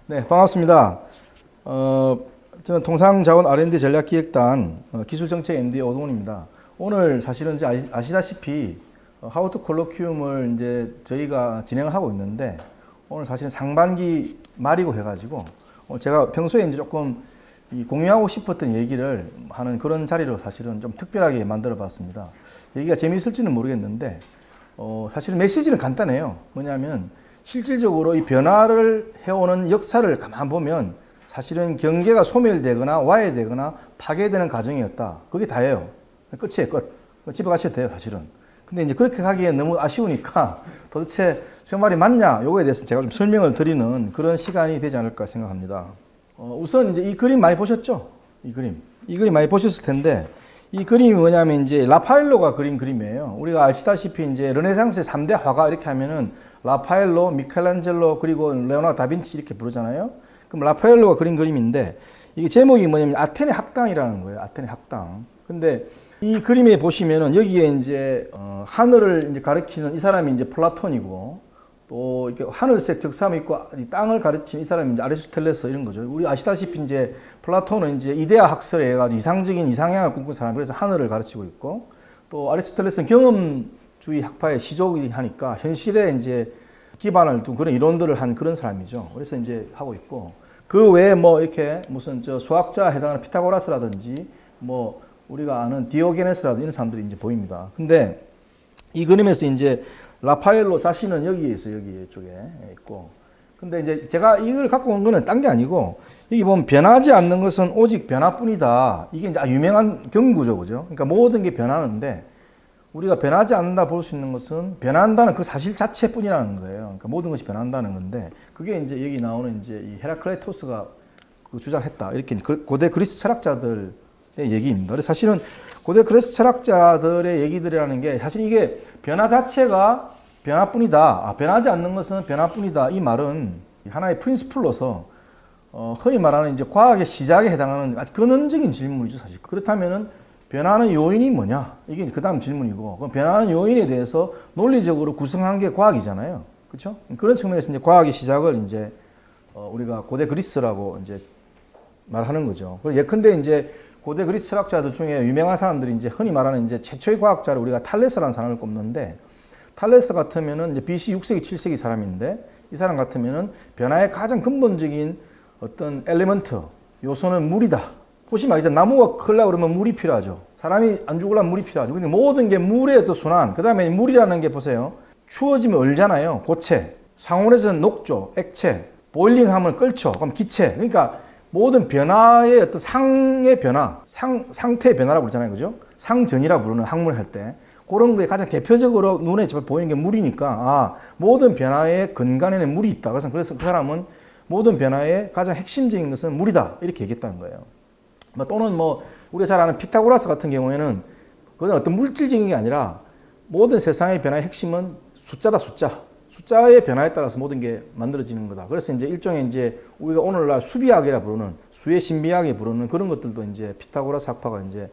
네, 반갑습니다. 저는 통상자원 R&D 전략기획단 기술정책 MD 오동훈입니다. 오늘 사실은 이제 아시다시피 하우투 콜로퀴움을 이제 저희가 진행을 하고 있는데 오늘 사실은 상반기 말이고 해가지고 제가 평소에 이제 조금 공유하고 싶었던 얘기를 하는 그런 자리로 사실은 좀 특별하게 만들어 봤습니다. 얘기가 재미있을지는 모르겠는데 사실은 메시지는 간단해요. 뭐냐면 실질적으로 이 변화를 해오는 역사를 가만 보면 사실은 경계가 소멸되거나 와해되거나 파괴되는 과정이었다. 그게 다예요. 끝이에요, 끝. 집에 가셔도 돼요, 사실은. 근데 이제 그렇게 하기에 너무 아쉬우니까 도대체 저 말이 맞냐? 요거에 대해서 제가 좀 설명을 드리는 그런 시간이 되지 않을까 생각합니다. 우선 이제 이 그림 많이 보셨죠? 이 그림 많이 보셨을 텐데 이 그림이 뭐냐면 이제 라파엘로가 그린 그림이에요. 우리가 아시다시피 이제 르네상스의 3대 화가 이렇게 하면은 라파엘로, 미켈란젤로 그리고 레오나르도 다빈치 이렇게 부르잖아요. 그럼 라파엘로가 그린 그림인데 이게 제목이 뭐냐면 아테네 학당이라는 거예요. 아테네 학당. 근데 이 그림에 보시면은 여기에 이제 하늘을 이제 가리키는 이 사람이 이제 플라톤이고 또 이렇게 하늘색 적삼이 있고 땅을 가르치는 이 사람이 이제 아리스토텔레스 이런 거죠. 우리 아시다시피 이제 플라톤은 이제 이데아 학설에 해가지고 이상적인 이상향을 꿈꾼 사람, 그래서 하늘을 가르치고 있고 또 아리스토텔레스는 경험주의 학파의 시족이 하니까 현실에 이제 기반을 둔 그런 이론들을 한 그런 사람이죠. 그래서 이제 하고 있고 그 외에 뭐 이렇게 무슨 저 수학자 해당하는 피타고라스라든지 뭐 우리가 아는 디오게네스라든지 이런 사람들이 이제 보입니다. 근데 이 그림에서 이제 라파엘로 자신은 여기에 있어요. 여기 쪽에 있고. 근데 이제 제가 이걸 갖고 온 거는 딴 게 아니고 여기 보면 변하지 않는 것은 오직 변화뿐이다. 이게 이제 유명한 경구죠. 그죠? 그러니까 모든 게 변하는데 우리가 변하지 않는다 볼 수 있는 것은 변한다는 그 사실 자체뿐이라는 거예요. 그러니까 모든 것이 변한다는 건데 그게 이제 여기 나오는 이제 이 헤라클레이토스가 그 주장했다. 이렇게 고대 그리스 철학자들 얘기입니다. 그래서 사실은 고대 그리스 철학자들의 얘기들이라는 게 사실 이게 변화 자체가 변화뿐이다. 변하지 않는 것은 변화뿐이다. 이 말은 하나의 프린시플로서 흔히 말하는 이제 과학의 시작에 해당하는 아주 근원적인 질문이죠, 사실. 그렇다면은 변화하는 요인이 뭐냐? 이게 그 다음 질문이고, 그럼 변화하는 요인에 대해서 논리적으로 구성한 게 과학이잖아요. 그렇죠? 그런 측면에서 이제 과학의 시작을 이제 우리가 고대 그리스라고 이제 말하는 거죠. 그래서 예컨대 이제 고대 그리스 철학자들 중에 유명한 사람들이 이제 흔히 말하는 이제 최초의 과학자를 우리가 탈레스라는 사람을 꼽는데 탈레스 같으면은 이제 BC 6세기, 7세기 사람인데 이 사람 같으면은 변화의 가장 근본적인 어떤 엘리먼트, 요소는 물이다. 보시면 이제 나무가 크려고 그러면 물이 필요하죠. 사람이 안 죽으려면 물이 필요하죠. 근데 모든 게 물의 어떤 순환, 그 다음에 물이라는 게 보세요. 추워지면 얼잖아요. 고체. 상온에서는 녹죠. 액체. 보일링 하면 끓죠. 그럼 기체. 그러니까 모든 변화의 어떤 상의 변화, 상태의 변화라고 그러잖아요. 그죠? 상전이라고 부르는 학문을 할 때. 그런 게 가장 대표적으로 눈에 보이는 게 물이니까, 모든 변화의 근간에는 물이 있다. 그래서 그 사람은 모든 변화의 가장 핵심적인 것은 물이다. 이렇게 얘기했다는 거예요. 또는 우리가 잘 아는 피타고라스 같은 경우에는 그건 어떤 물질적인 게 아니라 모든 세상의 변화의 핵심은 숫자다, 숫자. 숫자의 변화에 따라서 모든 게 만들어지는 거다. 그래서 이제 일종의 이제 우리가 오늘날 수비학이라 부르는 수의 신비학에 부르는 그런 것들도 이제 피타고라스 학파가 이제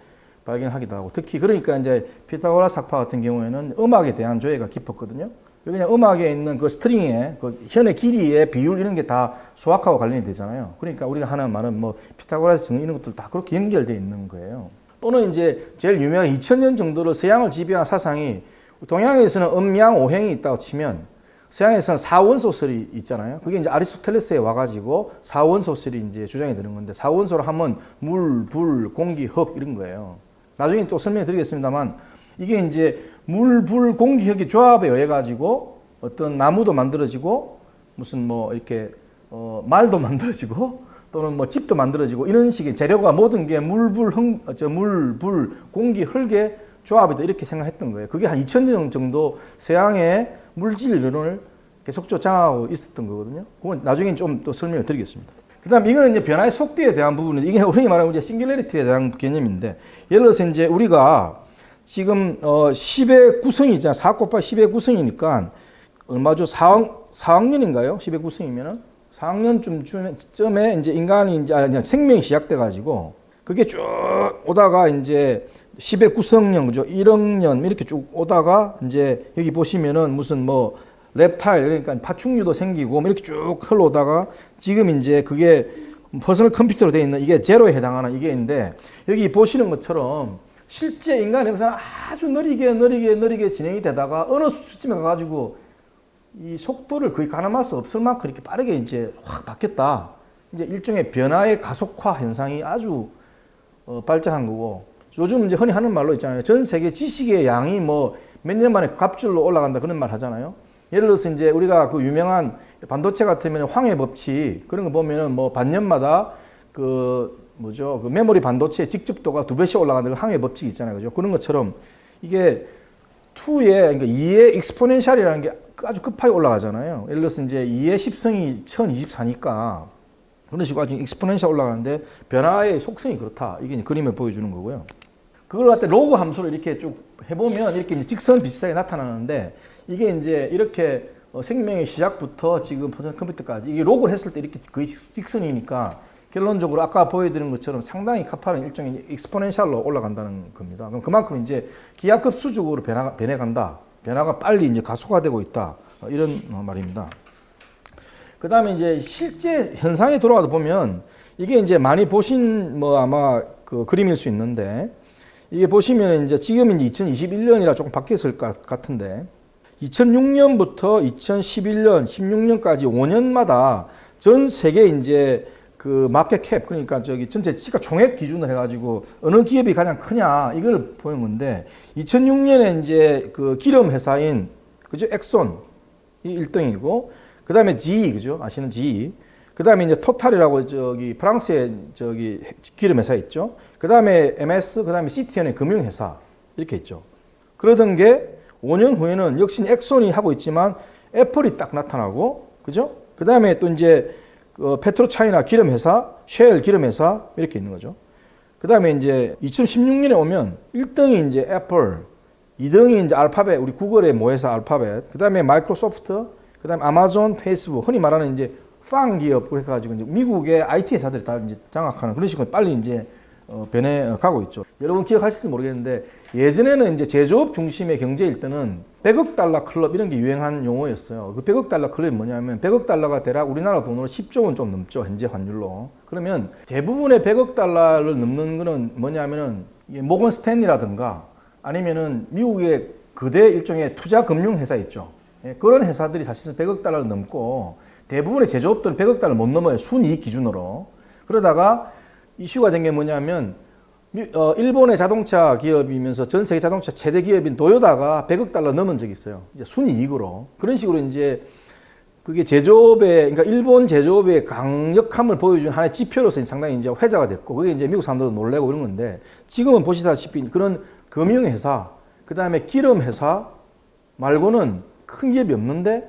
발견하기도 하고 특히 그러니까 이제 피타고라스 학파 같은 경우에는 음악에 대한 조예가 깊었거든요. 그냥 음악에 있는 그 스트링의 그 현의 길이의 비율 이런 게 다 수학하고 관련이 되잖아요. 그러니까 우리가 하는 말은 피타고라스 정리 이런 것들 다 그렇게 연결되어 있는 거예요. 또는 이제 제일 유명한 2000년 정도로 서양을 지배한 사상이 동양에서는 음양 오행이 있다고 치면 서양에서는 사원소설이 있잖아요. 그게 이제 아리스토텔레스에 와가지고 사원소설이 이제 주장이 되는 건데 사원소를 하면 물, 불, 공기, 흙 이런 거예요. 나중에 또 설명해 드리겠습니다만 이게 이제 물, 불, 공기, 흙의 조합에 의해 가지고 어떤 나무도 만들어지고 무슨 이렇게 말도 만들어지고 또는 집도 만들어지고 이런 식의 재료가 모든 게 물, 불, 공기, 흙의 조합이다 이렇게 생각했던 거예요. 그게 한 2000년 정도 서양의 물질 이론을 계속적으로 장악하고 있었던 거거든요. 그건 나중에 좀 또 설명을 드리겠습니다. 그 다음 이거는 이제 변화의 속도에 대한 부분인데 이게 우리 말하는 이제 싱귤레리티에 대한 개념인데 예를 들어서 이제 우리가 지금 10의 구성이 있잖아요. 4 곱하기 10의 구성이니까 얼마죠? 4학년인가요? 10의 구성이면은 4학년쯤에 이제 인간이 이제 생명이 시작돼 가지고 그게 쭉 오다가 이제 10의 구성년, 그죠? 1억 년 이렇게 쭉 오다가 이제 여기 보시면은 무슨 랩타일, 그러니까 파충류도 생기고 뭐 이렇게 쭉 흘러오다가 지금 이제 그게 퍼스널 컴퓨터로 되어 있는 이게 제로에 해당하는 이게인데, 여기 보시는 것처럼 실제 인간 행사는 아주 느리게 진행이 되다가 어느 수준에 가가지고 이 속도를 거의 가늠할 수 없을 만큼 이렇게 빠르게 이제 확 바뀌었다. 이제 일종의 변화의 가속화 현상이 아주 발전한 거고, 요즘 이제 흔히 하는 말로 있잖아요. 전 세계 지식의 양이 뭐 몇 년 만에 갑절로 올라간다 그런 말 하잖아요. 예를 들어서 이제 우리가 그 유명한 반도체 같으면 황해 법칙 그런 거 보면은 뭐 반년마다 그 뭐죠, 그 메모리 반도체의 직접도가 2배씩 올라가는 그 황해 법칙 있잖아요. 그죠? 그런 것처럼 이게 2의, 그러니까 2의 익스포넨셜이라는 게 아주 급하게 올라가잖아요. 예를 들어서 이제 2의 10성이 1024니까 그런 식으로 아주 익스포넨셜 올라가는데 변화의 속성이 그렇다. 이게 그림을 보여주는 거고요. 그걸 갖다 로그 함수로 이렇게 쭉 해보면 이렇게 이제 직선 비슷하게 나타나는데, 이게 이제 이렇게 생명의 시작부터 지금 퍼스널 컴퓨터까지 이게 로그를 했을 때 이렇게 거의 직선이니까 결론적으로 아까 보여드린 것처럼 상당히 가파른 일종의 익스포넨셜로 올라간다는 겁니다. 그럼 그만큼 이제 기하급 수적으로 변해간다. 변화가 빨리 이제 가속화되고 있다. 이런 말입니다. 그 다음에 이제 실제 현상에 돌아가다 보면 이게 이제 많이 보신 뭐 아마 그 그림일 수 있는데, 이게 보시면 이제 지금 이제 2021년이라 조금 바뀌었을 것 같은데 2006년부터 2011년, 16년까지 5년마다 전 세계 이제 그 마켓 캡, 그러니까 저기 전체 시가 총액 기준으로 해가지고 어느 기업이 가장 크냐 이걸 보는 건데, 2006년에 이제 그 기름 회사인 그죠, 엑손 이 1등이고, 그 다음에 GE, 그죠, 아시는 GE, 그 다음에 이제 토탈이라고 저기 프랑스의 저기 기름 회사 있죠. 그 다음에 MS, 그 다음에 시티언의 금융회사 이렇게 있죠. 그러던 게 5년 후에는 역시 엑손이 하고 있지만 애플이 딱 나타나고, 그죠? 그 다음에 또 이제 페트로차이나 기름회사, 쉘 기름회사 이렇게 있는 거죠. 그 다음에 이제 2016년에 오면 1등이 이제 애플, 2등이 이제 알파벳, 우리 구글의 모회사 알파벳, 그 다음에 마이크로소프트, 그 다음에 아마존, 페이스북, 흔히 말하는 이제 팡 기업, 그래가지고 이제 미국의 IT 회사들이 다 이제 장악하는 그런 식으로 빨리 이제 변해가고 있죠. 여러분 기억하실지 모르겠는데, 예전에는 이제 제조업 중심의 경제일 때는 100억 달러 클럽 이런 게 유행한 용어였어요. 그 100억 달러 클럽이 뭐냐면 100억 달러가 대략 우리나라 돈으로 10조 원 좀 넘죠. 현재 환율로. 그러면 대부분의 100억 달러를 넘는 거는 뭐냐면은 모건 스탠리라든가 아니면은 미국의 거대 일종의 투자 금융 회사 있죠. 그런 회사들이 사실은 100억 달러를 넘고, 대부분의 제조업들은 100억 달러를 못 넘어요. 순이익 기준으로. 그러다가 이슈가 된 게 뭐냐면 일본의 자동차 기업이면서 전 세계 자동차 최대 기업인 도요타가 100억 달러 넘은 적이 있어요. 이제 순이익으로. 그런 식으로 이제 그게 제조업의, 그러니까 일본 제조업의 강력함을 보여준 하나의 지표로서 상당히 이제 회자가 됐고, 그게 이제 미국 사람들도 놀래고 이런 건데, 지금은 보시다시피 그런 금융회사, 그 다음에 기름회사 말고는 큰 기업이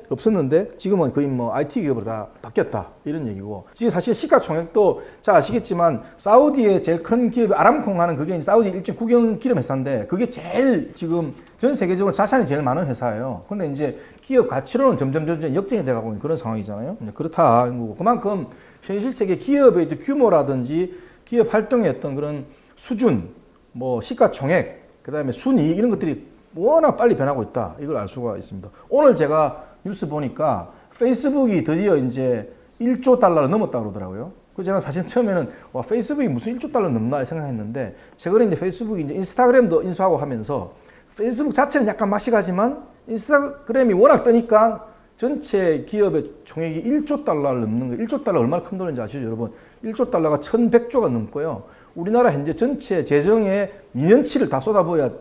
없었는데 지금은 거의 뭐 IT 기업으로 다 바뀌었다 이런 얘기고, 지금 사실 시가총액도 잘 아시겠지만 사우디의 제일 큰 기업이 아람콩 하는 그게 사우디 일종 국영 기름 회사인데, 그게 제일 지금 전 세계적으로 자산이 제일 많은 회사예요. 근데 이제 기업 가치로는 점점 역전이 돼가고 있는 그런 상황이잖아요. 그렇다. 그만큼 현실 세계 기업의 규모라든지 기업 활동의 어떤 그런 수준, 뭐 시가총액, 그 다음에 순이익 이런 것들이 워낙 빨리 변하고 있다. 이걸 알 수가 있습니다. 오늘 제가 뉴스 보니까 페이스북이 드디어 이제 1조 달러를 넘었다고 그러더라고요. 그래서 저는 사실 처음에는 와, 페이스북이 무슨 1조 달러 넘나 생각했는데, 최근에 이제 페이스북이 이제 인스타그램도 인수하고 하면서 페이스북 자체는 약간 맛이 가지만 인스타그램이 워낙 뜨니까 전체 기업의 총액이 1조 달러를 넘는 거예요. 1조 달러 얼마나 큰 돈인지 아시죠, 여러분? 1조 달러가 1100조가 넘고요. 우리나라 현재 전체 재정의 2년치를 다 쏟아부어야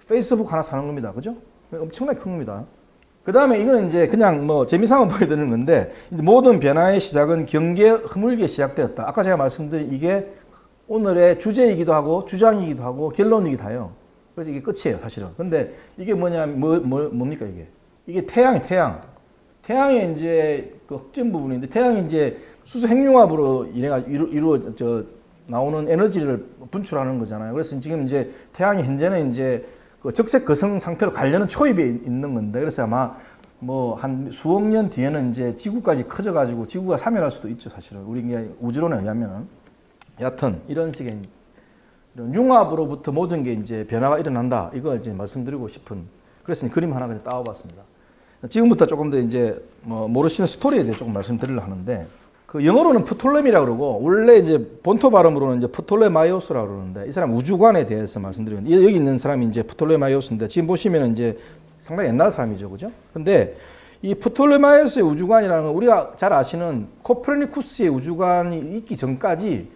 페이스북 하나 사는 겁니다. 그죠? 엄청나게 큰 겁니다. 그 다음에 이거는 이제 그냥 뭐 재미삼아 보여드리는 건데, 모든 변화의 시작은 경계 흐물게 시작되었다. 아까 제가 말씀드린 이게 오늘의 주제이기도 하고 주장이기도 하고 결론이기도 해요. 그래서 이게 끝이에요, 사실은. 근데 이게 뭡니까 이게? 이게 태양. 태양의 이제 그 흑점 부분인데, 태양이 이제 수소 핵융합으로 나오는 에너지를 분출하는 거잖아요. 그래서 지금 이제 태양이 현재는 이제 그 적색 거성 상태로 가려는 초입에 있는 건데, 그래서 아마 뭐 한 수억 년 뒤에는 이제 지구까지 커져가지고 지구가 사멸할 수도 있죠, 사실은. 우리 우주론에 의하면은. 여하튼 이런 식의 이런 융합으로부터 모든 게 이제 변화가 일어난다. 이걸 이제 말씀드리고 싶은, 그래서 그림 하나 그냥 따와봤습니다. 지금부터 조금 더 이제 모르시는 스토리에 대해 조금 말씀드리려 하는데, 그 영어로는 프톨레미라고 그러고 원래 이제 본토 발음으로는 이제 프톨레마이오스라고 그러는데, 이 사람 우주관에 대해서 말씀드리면 여기 있는 사람이 이제 프톨레마이오스인데, 지금 보시면 이제 상당히 옛날 사람이죠, 그죠? 근데 이 프톨레마이오스의 우주관이라는 건 우리가 잘 아시는 코페르니쿠스의 우주관이 있기 전까지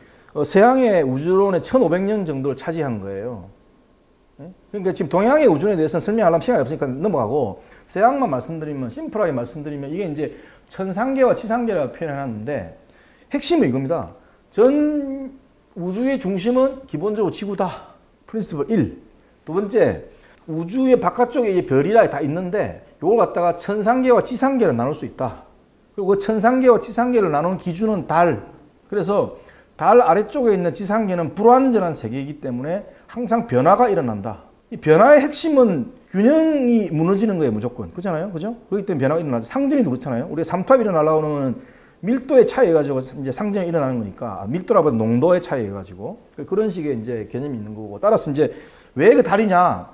서양의 우주론의 1500년 정도를 차지한 거예요. 그러니까 지금 동양의 우주론에 대해서는 설명하려면 시간이 없으니까 넘어가고, 서양만 말씀드리면, 심플하게 말씀드리면 이게 이제 천상계와 지상계라고 표현해놨는데, 핵심은 이겁니다. 전 우주의 중심은 기본적으로 지구다. 프린시플 1. 두 번째, 우주의 바깥쪽에 이제 별이라 다 있는데, 이걸 갖다가 천상계와 지상계를 나눌 수 있다. 그리고 그 천상계와 지상계를 나누는 기준은 달. 그래서 달 아래쪽에 있는 지상계는 불완전한 세계이기 때문에 항상 변화가 일어난다. 이 변화의 핵심은 균형이 무너지는 거예요, 무조건. 그렇잖아요? 그죠? 그렇기 때문에 변화가 일어나죠. 상전이 그렇잖아요. 우리가 삼투압이 일어나려고 하면 밀도의 차이에 가지고 이제 상전이 일어나는 거니까, 밀도라보다 농도의 차이에 가지고 그런 식의 이제 개념이 있는 거고, 따라서 이제 왜 그 달이냐?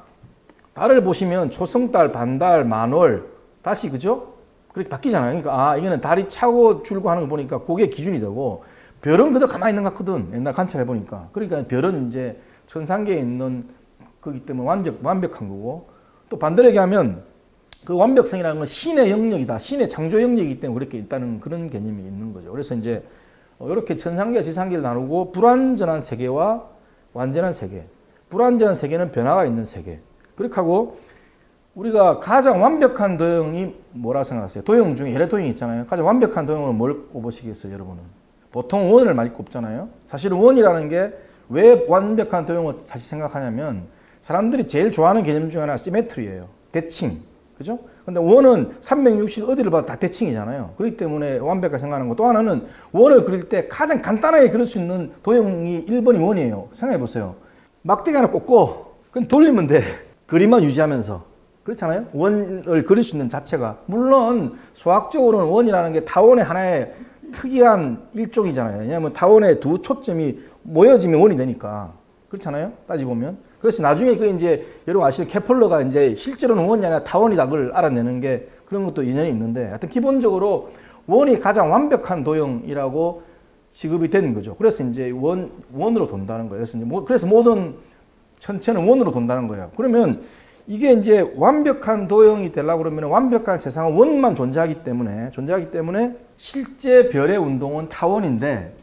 달을 보시면 초승달, 반달, 만월, 다시 그죠? 그렇게 바뀌잖아요. 그러니까 이거는 달이 차고 줄고 하는 거 보니까 그게 기준이 되고, 별은 그대로 가만히 있는 것 같거든. 옛날 관찰해 보니까. 그러니까 별은 이제 천상계에 있는 거기 때문에 완벽한 거고, 또 반대로 얘기하면 그 완벽성이라는 건 신의 영역이다. 신의 창조 영역이기 때문에 그렇게 있다는 그런 개념이 있는 거죠. 그래서 이제 이렇게 천상계와 지상계를 나누고, 불완전한 세계와 완전한 세계. 불완전한 세계는 변화가 있는 세계. 그렇게 하고, 우리가 가장 완벽한 도형이 뭐라 생각하세요? 도형 중에 여러 도형이 있잖아요. 가장 완벽한 도형은 뭘 꼽으시겠어요, 여러분은? 보통 원을 많이 꼽잖아요. 사실은 원이라는 게 왜 완벽한 도형을 다시 생각하냐면, 사람들이 제일 좋아하는 개념 중에 하나가 시메트리예요. 대칭. 그죠? 근데 원은 360 어디를 봐도 다 대칭이잖아요. 그렇기 때문에 완벽하게 생각하는 거. 또 하나는 원을 그릴 때 가장 간단하게 그릴 수 있는 도형이 1번이 원이에요. 생각해 보세요. 막대기 하나 꽂고 그건 돌리면 돼. 그림만 유지하면서. 그렇잖아요? 원을 그릴 수 있는 자체가. 물론 수학적으로는 원이라는 게 타원의 하나의 특이한 일종이잖아요. 왜냐하면 타원의 두 초점이 모여지면 원이 되니까. 그렇잖아요? 따지고 보면. 그래서 나중에 그 이제 여러분 아시는 케플러가 이제 실제로는 원이 아니라 타원이다 그걸 알아내는 게, 그런 것도 인연이 있는데, 하여튼 기본적으로 원이 가장 완벽한 도형이라고 지급이 되는 거죠. 그래서 이제 원으로 돈다는 거예요. 그래서 모든 천체는 원으로 돈다는 거예요. 그러면 이게 이제 완벽한 도형이 되려고 그러면 완벽한 세상은 원만 존재하기 때문에 실제 별의 운동은 타원인데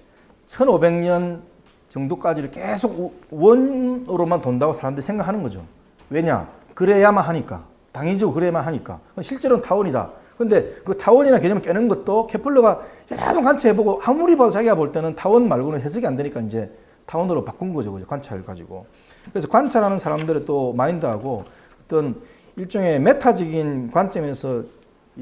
1500년 정도까지를 계속 원으로만 돈다고 사람들이 생각하는 거죠. 왜냐? 그래야만 하니까. 당연히적으로 그래야만 하니까. 실제로는 타원이다. 근데 그 타원이라는 개념을 깨는 것도 케플러가 여러 번 관찰해보고 아무리 봐도 자기가 볼 때는 타원 말고는 해석이 안 되니까 이제 타원으로 바꾼 거죠. 관찰을 가지고. 그래서 관찰하는 사람들의 또 마인드하고 어떤 일종의 메타적인 관점에서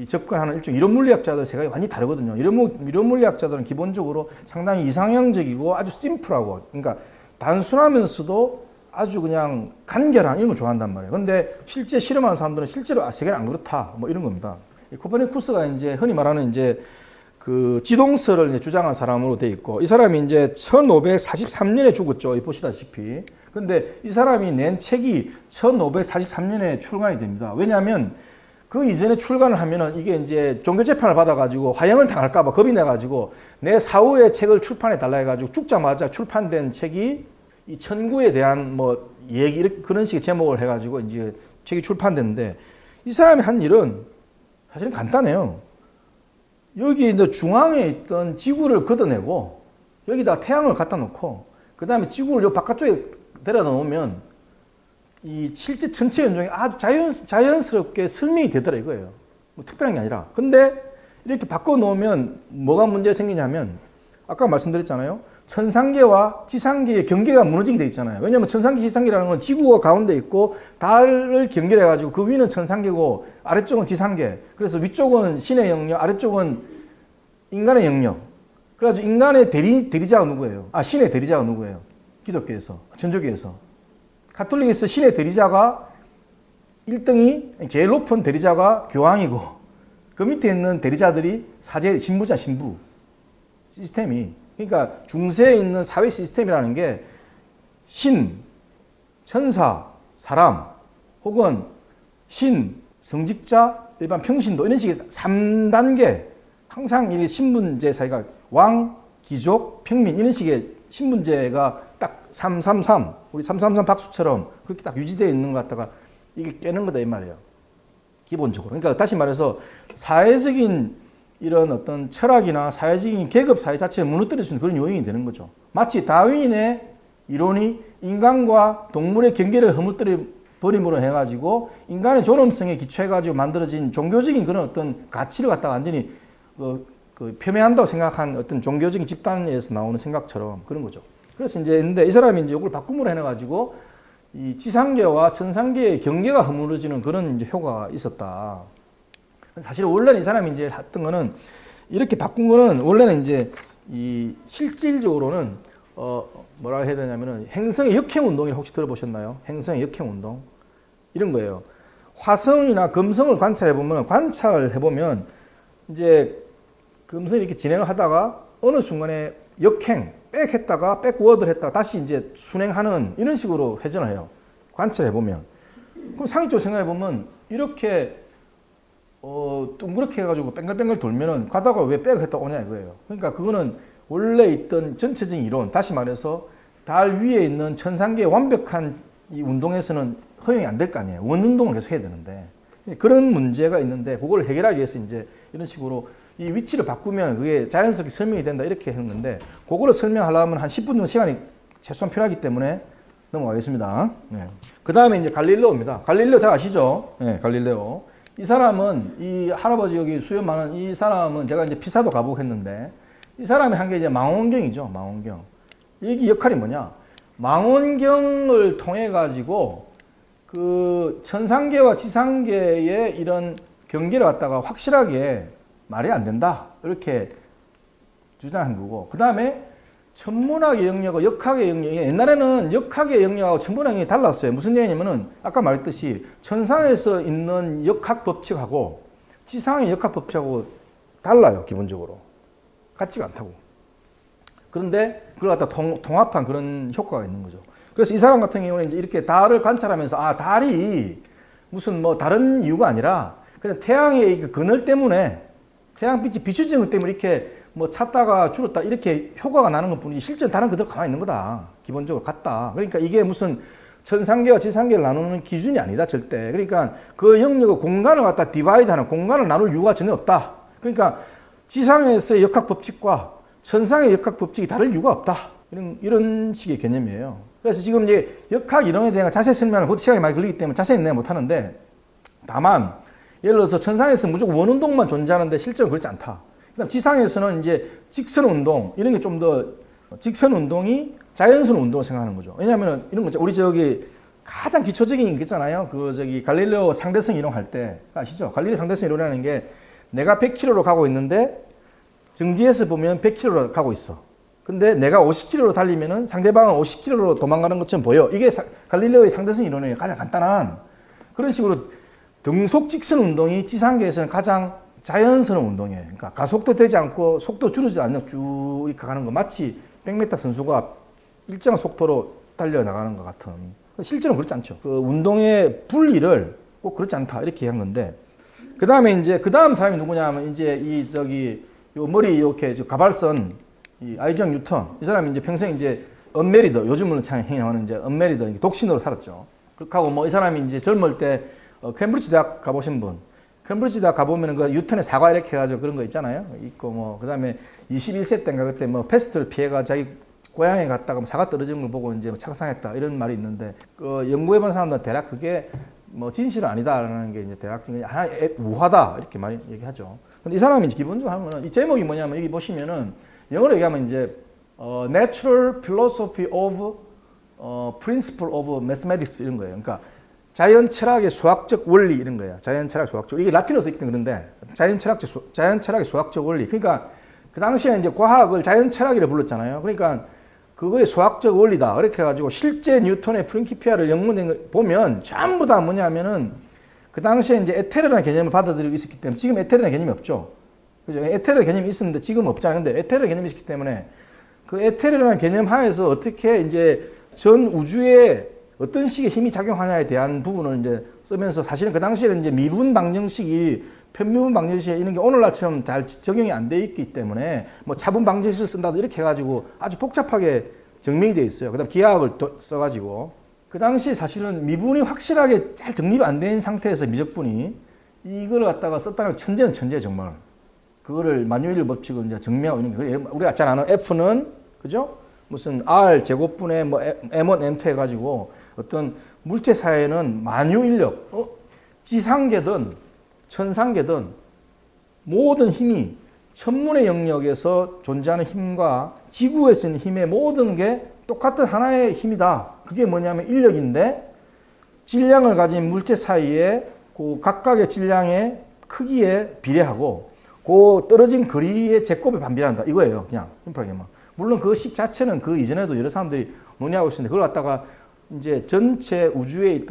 접근하는 일종 이론 물리학자들 생각이 완전히 다르거든요. 이론 물리학자들은 기본적으로 상당히 이상형적이고 아주 심플하고, 그러니까 단순하면서도 아주 그냥 간결한 이런 걸 좋아한단 말이에요. 근데 실제 실험하는 사람들은 실제로 세계는 안 그렇다. 뭐 이런 겁니다. 코페르니쿠스가 이제 흔히 말하는 이제 그 지동설을 이제 주장한 사람으로 돼 있고, 이 사람이 이제 1543년에 죽었죠. 보시다시피. 근데 이 사람이 낸 책이 1543년에 출간이 됩니다. 왜냐하면 그 이전에 출간을 하면은 이게 이제 종교재판을 받아가지고 화형을 당할까봐 겁이 나가지고 내 사후에 책을 출판해 달라 해가지고 죽자마자 출판된 책이 이 천구에 대한 뭐 얘기 그런 식의 제목을 해가지고 이제 책이 출판됐는데, 이 사람이 한 일은 사실은 간단해요. 여기 이제 중앙에 있던 지구를 걷어내고 여기다 태양을 갖다 놓고 그 다음에 지구를 요 바깥쪽에 데려다 놓으면 이 실제 전체 연종이 아주 자연스럽게 설명이 되더라 이거예요. 뭐 특별한 게 아니라. 근데 이렇게 바꿔 놓으면 뭐가 문제가 생기냐면, 아까 말씀드렸잖아요. 천상계와 지상계의 경계가 무너지게 돼 있잖아요. 왜냐하면 천상계, 지상계라는 건 지구가 가운데 있고 달을 경계해 가지고 그 위는 천상계고 아래쪽은 지상계. 그래서 위쪽은 신의 영역, 아래쪽은 인간의 영역. 그래가지고 인간의 대리자가 누구예요? 신의 대리자가 누구예요? 기독교에서, 천주교에서. 가톨릭에서 신의 대리자가 1등이 제일 높은 대리자가 교황이고, 그 밑에 있는 대리자들이 신부자, 신부 시스템이. 그러니까 중세에 있는 사회 시스템이라는 게 신, 천사, 사람, 혹은 신, 성직자, 일반 평신도 이런 식의 3단계 항상 이 신분제 사이가 왕, 귀족, 평민 이런 식의 신분제가 딱 333 우리 333 박수처럼 그렇게 딱 유지되어 있는 것 같다가 이게 깨는 거다 이 말이에요. 기본적으로. 그러니까 다시 말해서 사회적인 이런 어떤 철학이나 사회적인 계급 사회 자체를 무너뜨릴 수 있는 그런 요인이 되는 거죠. 마치 다윈의 이론이 인간과 동물의 경계를 허물뜨려 버림으로 해가지고 인간의 존엄성에 기초해가지고 만들어진 종교적인 그런 어떤 가치를 갖다가 완전히 표명한다고 생각한 어떤 종교적인 집단에서 나오는 생각처럼 그런 거죠. 그래서 이제 근데 이 사람이 이제 이걸 바꿈으로 해가지고 이 지상계와 천상계의 경계가 허물어지는 그런 이제 효과가 있었다. 사실 원래는 이 사람이 이제 했던 거는 이렇게 바꾼 거는 원래는 이제 이 실질적으로는 뭐라 해야 되냐면은 행성의 역행 운동이라고 혹시 들어보셨나요? 행성의 역행 운동 이런 거예요. 화성이나 금성을 관찰해 보면 이제 금성이 이렇게 진행을 하다가 어느 순간에 역행 백했다가 백워드를 했다가 다시 이제 순행하는 이런 식으로 회전을 해요. 관찰해 보면. 그럼 상식적으로 생각해 보면 이렇게 동그랗게 해가지고 뺑글뺑글 돌면은 가다가 왜 백을 했다 오냐 이거예요. 그러니까 그거는 원래 있던 전체적인 이론, 다시 말해서 달 위에 있는 천상계의 완벽한 이 운동에서는 허용이 안 될 거 아니에요. 원운동을 계속 해야 되는데. 그런 문제가 있는데 그걸 해결하기 위해서 이제 이런 식으로 이 위치를 바꾸면 그게 자연스럽게 설명이 된다 이렇게 했는데 그거를 설명하려면 한 10분 정도 시간이 최소한 필요하기 때문에 넘어가겠습니다. 네. 그 다음에 이제 갈릴레오입니다. 갈릴레오 잘 아시죠? 네, 갈릴레오. 이 사람은 이 할아버지 여기 수염 많은 이 사람은 제가 이제 피사도 가보고 했는데 이 사람이 한 게 이제 망원경이죠. 망원경. 이게 역할이 뭐냐? 망원경을 통해 가지고 그 천상계와 지상계의 이런 경계를 갖다가 확실하게 말이 안 된다. 이렇게 주장한 거고. 그 다음에 천문학의 영역과 역학의 영역이 옛날에는 역학의 영역하고 천문학의 영역이 달랐어요. 무슨 얘기냐면은 아까 말했듯이 천상에서 있는 역학 법칙하고 지상의 역학 법칙하고 달라요. 기본적으로. 같지가 않다고. 그런데 그걸 갖다 통합한 그런 효과가 있는 거죠. 그래서 이 사람 같은 경우는 이제 이렇게 달을 관찰하면서 아, 달이 무슨 뭐 다른 이유가 아니라 그냥 태양의 그 그늘 때문에 태양빛이 비추지는 것 때문에 이렇게 뭐 찼다가 줄었다 이렇게 효과가 나는 것 뿐이지 실제는 다른 그대로 가만히 있는 거다. 기본적으로 같다. 그러니까 이게 무슨 천상계와 지상계를 나누는 기준이 아니다. 절대. 그러니까 그 영역의 공간을 갖다 디바이드하는 공간을 나눌 이유가 전혀 없다. 그러니까 지상에서의 역학 법칙과 천상의 역학 법칙이 다를 이유가 없다. 이런 식의 개념이에요. 그래서 지금 이제 역학 이론에 대한 자세히 설명을 그것도 시간이 많이 걸리기 때문에 자세히 내가 못하는데 다만 예를 들어서 천상에서 무조건 원운동만 존재하는데 실제로 그렇지 않다. 그다음 지상에서는 이제 직선 운동 이런 게 좀 더 직선 운동이 자연스러운 운동을 생각하는 거죠. 왜냐하면 이런 거 우리 저기 가장 기초적인 게 있잖아요. 그 저기 갈릴레오 상대성 이론할 때 아시죠? 갈릴레오 상대성 이론이라는 게 내가 100km로 가고 있는데 정지에서 보면 100km로 가고 있어. 근데 내가 50km로 달리면은 상대방은 50km로 도망가는 것처럼 보여. 이게 갈릴레오의 상대성 이론이에요. 가장 간단한 그런 식으로 등속 직선 운동이 지상계에서는 가장 자연스러운 운동이에요. 그러니까 가속도 되지 않고 속도 줄이지 않는 쭉 이렇게 가는 거 마치 100m 선수가 일정한 속도로 달려나가는 것 같은. 실제로는 그렇지 않죠. 그 운동의 분리를 꼭 그렇지 않다 이렇게 한 건데 그 다음에 이제 그 다음 사람이 누구냐면 이제 이 저기 요 머리 이렇게 가발선 이 아이작 뉴턴 이 사람이 이제 평생 이제 언메리더 요즘은 참 행하는 이제 언메리더 독신으로 살았죠. 그렇게 하고 뭐 이 사람이 이제 젊을 때 캠브리지 대학 가보신 분, 캠브리지 대학 가보면 그 뉴턴의 사과 이렇게 해가지고 그런 거 있잖아요. 있고 뭐 그 다음에 21세 때인가 그때 뭐 패스트를 피해가 자기 고향에 갔다가 사과 떨어지는 걸 보고 이제 착상했다 이런 말이 있는데 그 연구해본 사람들은 대략 그게 뭐 진실은 아니다라는 게 이제 대략 하나의 우화다 이렇게 많이 얘기하죠. 근데 이 사람이 기본적으로 하면은 이 제목이 뭐냐면 여기 보시면은 영어로 얘기하면 이제 Natural Philosophy of Principle of Mathematics 이런 거예요. 그러니까 자연 철학의 수학적 원리 이런 거예요. 자연 철학 수학적 이게 라틴어로 쓰기 때문에 그런데 자연 철학의 수학적 원리. 그러니까 그 당시에 이제 과학을 자연 철학이라 불렀잖아요. 그러니까 그거의 수학적 원리다. 이렇게 해가지고 실제 뉴턴의 프린키피아를 영문에 보면 전부 다 뭐냐면은 그 당시에 이제 에테르라는 개념을 받아들이고 있었기 때문에 지금 에테르라는 개념이 없죠. 그죠? 에테르 개념이 있었는데 지금 없잖아요. 근데 에테르 개념이 있기 때문에 그 에테르라는 개념 하에서 어떻게 이제 전 우주의 어떤 식의 힘이 작용하냐에 대한 부분을 이제 쓰면서 사실은 그 당시에는 이제 미분 방정식이 편미분 방정식에 이런 게 오늘날처럼 잘 적용이 안 돼 있기 때문에 뭐 차분 방정식을 쓴다도 이렇게 해가지고 아주 복잡하게 정명이 돼 있어요. 그다음 기하학을 써가지고 그 당시에 사실은 미분이 확실하게 잘 정립이 안 된 상태에서 미적분이 이걸 갖다가 썼다는 천재는 천재 정말. 그거를 마뉴일 법칙을 이제 정리하고 있는 게 우리가 잘 아는 F는 그죠? 무슨 R 제곱분의 뭐 M1, M2 해가지고 어떤 물체 사이에는 만유 인력, 지상계든 천상계든 모든 힘이 천문의 영역에서 존재하는 힘과 지구에서 있는 힘의 모든 게 똑같은 하나의 힘이다. 그게 뭐냐면 인력인데 질량을 가진 물체 사이에 그 각각의 질량의 크기에 비례하고 그 떨어진 거리의 제곱에 반비례한다. 이거예요. 그냥 심플하게만. 물론 그 식 자체는 그 이전에도 여러 사람들이 논의하고 있었는데 그걸 갖다가 이제 전체 우주에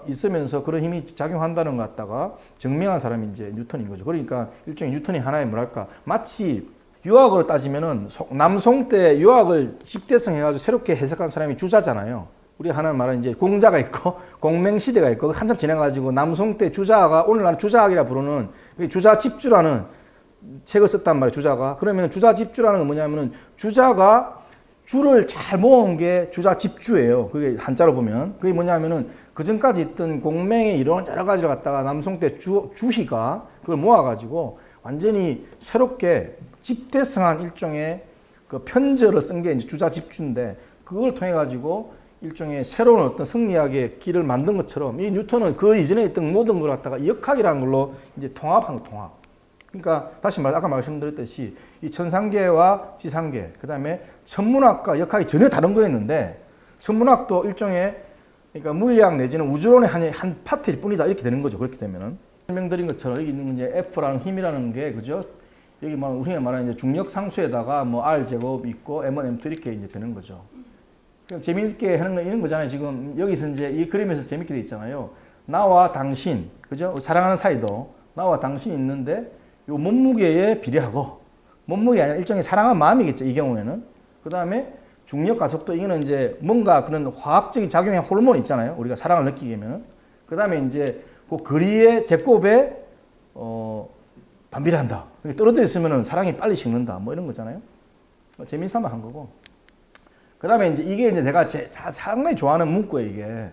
있으면서 그런 힘이 작용한다는 것 갖다가 증명한 사람이 이제 뉴턴인 거죠. 그러니까 일종의 뉴턴이 하나의 뭐랄까 마치 유학으로 따지면은 남송 때 유학을 집대성해가지고 새롭게 해석한 사람이 주자잖아요. 우리 하는 말은 이제 공자가 있고 공맹시대가 있고 한참 지나가지고 남송 때 주자가 오늘날 주자학이라 부르는 주자집주라는 책을 썼단 말이에요. 주자가. 그러면 주자집주라는 건 뭐냐면은 주자가 주를 잘 모은 게 주자집주예요. 그게 한자로 보면. 그게 뭐냐면은 그 전까지 있던 공맹의 이런 여러 가지를 갖다가 남송 때 주희가 그걸 모아가지고 완전히 새롭게 집대성한 일종의 그 편저를 쓴 게 이제 주자집주인데 그걸 통해 가지고 일종의 새로운 어떤 성리학의 길을 만든 것처럼 이 뉴턴은 그 이전에 있던 모든 걸 갖다가 역학이라는 걸로 이제 통합한 거, 통합. 그러니까 다시 아까 말씀드렸듯이 이 천상계와 지상계, 그 다음에 천문학과 역학이 전혀 다른 거였는데 천문학도 일종의 그러니까 물리학 내지는 우주론의 한 파트일 뿐이다 이렇게 되는 거죠. 그렇게 되면은 설명드린 것처럼 여기 있는 이제 F라는 힘이라는 게 그죠? 여기 우리가 말하는 이제 중력 상수에다가 뭐 R 제곱 있고 M1, M2 이렇게 이제 되는 거죠. 그럼 재미있게 하는 건 이런 거잖아요. 지금 여기서 이제 이 그림에서 재밌게 돼 있잖아요. 나와 당신, 그죠? 사랑하는 사이도 나와 당신이 있는데 요 몸무게에 비례하고 몸무게 아니라 일종의 사랑한 마음이겠죠. 이 경우에는. 그 다음에 중력 가속도 이거는 이제 뭔가 그런 화학적인 작용의 호르몬 있잖아요. 우리가 사랑을 느끼게 하면은. 그 다음에 이제 그 거리의 제곱에 반비례한다. 떨어져 있으면은 사랑이 빨리 식는다. 뭐 이런 거잖아요. 재미삼아 한 거고. 그 다음에 이제 이게 이제 내가 상당히 좋아하는 문구예요.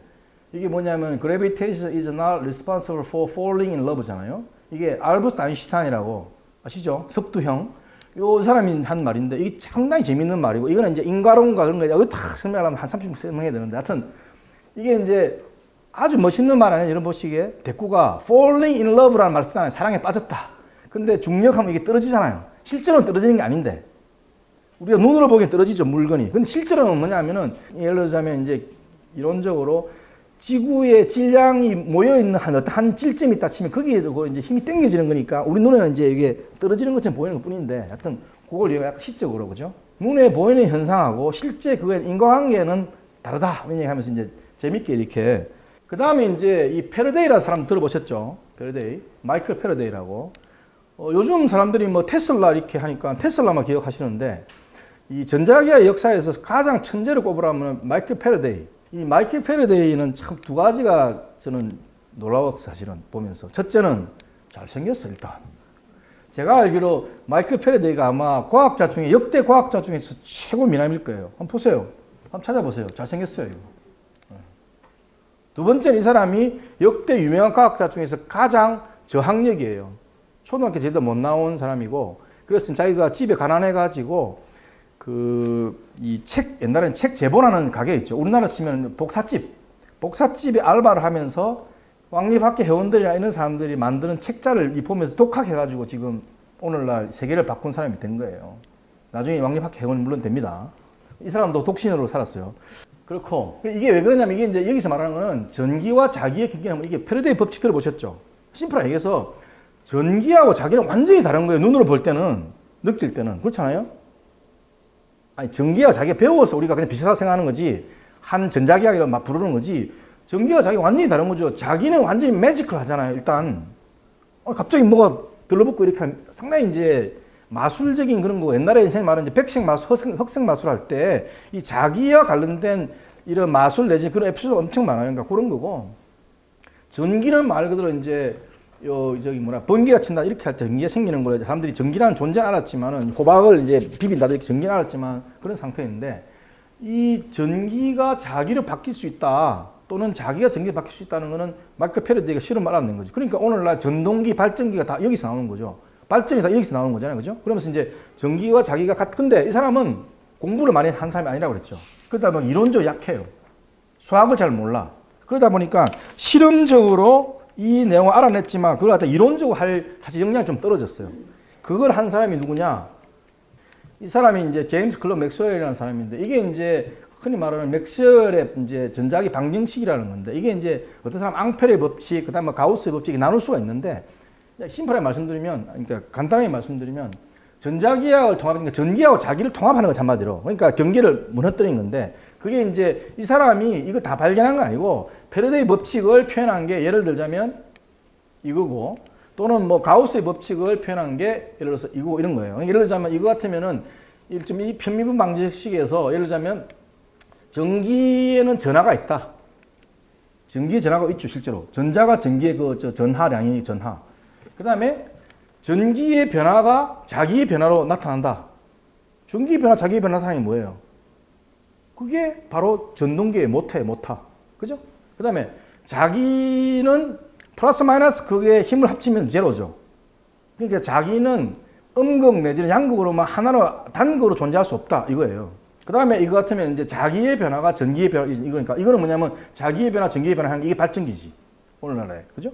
이게 뭐냐면 gravitation is not responsible for falling in love잖아요. 이게 알버트 아인슈타인이라고 아시죠? 석두형. 요 사람이 한 말인데 이게 상당히 재밌는 말이고 이거는 이제 인과론과 그런 거 이거 다 설명하려면 한 30분 설명해야 되는데 하여튼 이게 이제 아주 멋있는 말 아니에요? 이런 보시기에 대꾸가 falling in love라는 말 쓰잖아요. 사랑에 빠졌다. 근데 중력하면 이게 떨어지잖아요. 실제로는 떨어지는 게 아닌데 우리가 눈으로 보기엔 떨어지죠, 물건이. 근데 실제로는 뭐냐면은 예를 들자면 이제 이론적으로 지구의 질량이 모여있는 한 질점이 있다 치면 거기에 이제 힘이 당겨지는 거니까 우리 눈에는 이제 이게 떨어지는 것처럼 보이는 것 뿐인데 하여튼 그걸 약간 시적으로 그죠? 눈에 보이는 현상하고 실제 그거의 인과관계는 다르다. 이런 얘기 하면서 이제 재밌게 이렇게. 그 다음에 이제 이 패러데이라는 사람 들어보셨죠? 패러데이. 마이클 패러데이라고. 요즘 사람들이 뭐 테슬라 이렇게 하니까 테슬라만 기억하시는데 이 전자기의 역사에서 가장 천재를 꼽으라면 마이클 패러데이. 이 마이클 패러데이는 참 두 가지가 저는 놀라웠어요. 사실은 보면서. 첫째는 잘생겼어 일단. 제가 알기로 마이클 패러데이가 아마 과학자 중에 역대 과학자 중에서 최고 미남일 거예요. 한번 보세요. 한번 찾아보세요. 잘생겼어요. 이거. 두 번째는 이 사람이 역대 유명한 과학자 중에서 가장 저학력이에요. 초등학교 제대로 못 나온 사람이고 그래서 자기가 집에 가난해가지고 이 책, 옛날에는 책 제본하는 가게 있죠. 우리나라 치면 복사집에 알바를 하면서 왕립학회 회원들이나 이런 사람들이 만드는 책자를 보면서 독학해가지고 지금 오늘날 세계를 바꾼 사람이 된 거예요. 나중에 왕립학회 회원 물론 됩니다. 이 사람도 독신으로 살았어요. 그렇고, 이게 왜 그러냐면 이게 이제 여기서 말하는 거는 전기와 자기의 경계는 이게 패러데이 법칙 들어보셨죠? 심플하게 얘기해서 전기하고 자기는 완전히 다른 거예요. 눈으로 볼 때는, 느낄 때는. 그렇잖아요? 아니, 전기와 자기가 배워서 우리가 그냥 비슷하다 생각하는 거지, 한 전자기학이라고 막 부르는 거지, 전기와 자기가 완전히 다른 거죠. 자기는 완전히 매지컬 하잖아요, 일단. 갑자기 뭐가 들러붙고 이렇게 상당히 이제 마술적인 그런 거, 옛날에 선생님 말은 이제 백색 마술, 흑색 마술 할 때 이 자기와 관련된 이런 마술 내지 그런 에피소드가 엄청 많아요. 그러니까 그런 거고. 전기는 말 그대로 이제 번개가 친다 이렇게 할 때 전기가 생기는 걸 사람들이 전기라는 존재는 알았지만은 호박을 이제 비빈다 이렇게 전기는 알았지만 그런 상태인데 이 전기가 자기를 바뀔 수 있다 또는 자기가 전기가 바뀔 수 있다는 거는 마이클 패러데이가 실험을 알아낸 거죠. 그러니까 오늘날 전동기, 발전기가 다 여기서 나오는 거죠. 발전이 다 여기서 나오는 거잖아요. 그죠? 그러면서 이제 전기와 자기가 근데 이 사람은 공부를 많이 한 사람이 아니라고 그랬죠. 그러다 보니 이론적으로 약해요. 수학을 잘 몰라. 그러다 보니까 실험적으로 이 내용을 알아냈지만 그걸 갖다 이론적으로 할 사실 역량이 좀 떨어졌어요. 그걸 한 사람이 누구냐? 이 사람이 이제 제임스 클럽 맥스웰이라는 사람인데 이게 이제 흔히 말하는 맥스웰의 이제 전자기 방정식이라는 건데 이게 이제 어떤 사람 앙페르의 법칙, 그다음에 가우스의 법칙이 나눌 수가 있는데 심플하게 말씀드리면, 그러니까 간단하게 말씀드리면 전자기하고 통합하니까 전기하고 자기를 통합하는 거 한마디로. 그러니까 경계를 무너뜨린 건데 그게 이제 이 사람이 이거 다 발견한 거 아니고 패러데이 법칙을 표현한 게 예를 들자면 이거고 또는 뭐 가우스의 법칙을 표현한 게 예를 들어서 이거고 이런 거예요. 예를 들자면 이거 같으면은 이 편미분 방정식에서 예를 들자면 전기에는 전하가 있다. 전기에 전하가 있죠, 실제로. 전자가 전기의 전하량이 전하. 그 다음에 전기의 변화가 자기의 변화로 나타난다. 전기의 변화, 자기의 변화 나타나는 게 뭐예요? 그게 바로 전동기의 모타. 그죠? 그 다음에 자기는 플러스 마이너스 그게 힘을 합치면 제로죠. 그러니까 자기는 음극 내지는 양극으로만 하나로 단극으로 존재할 수 없다. 이거예요. 그 다음에 이거 같으면 이제 자기의 변화가 전기의 변화, 이거니까 이거는 뭐냐면 자기의 변화, 전기의 변화 하는 이게 발전기지. 오늘날에. 그죠?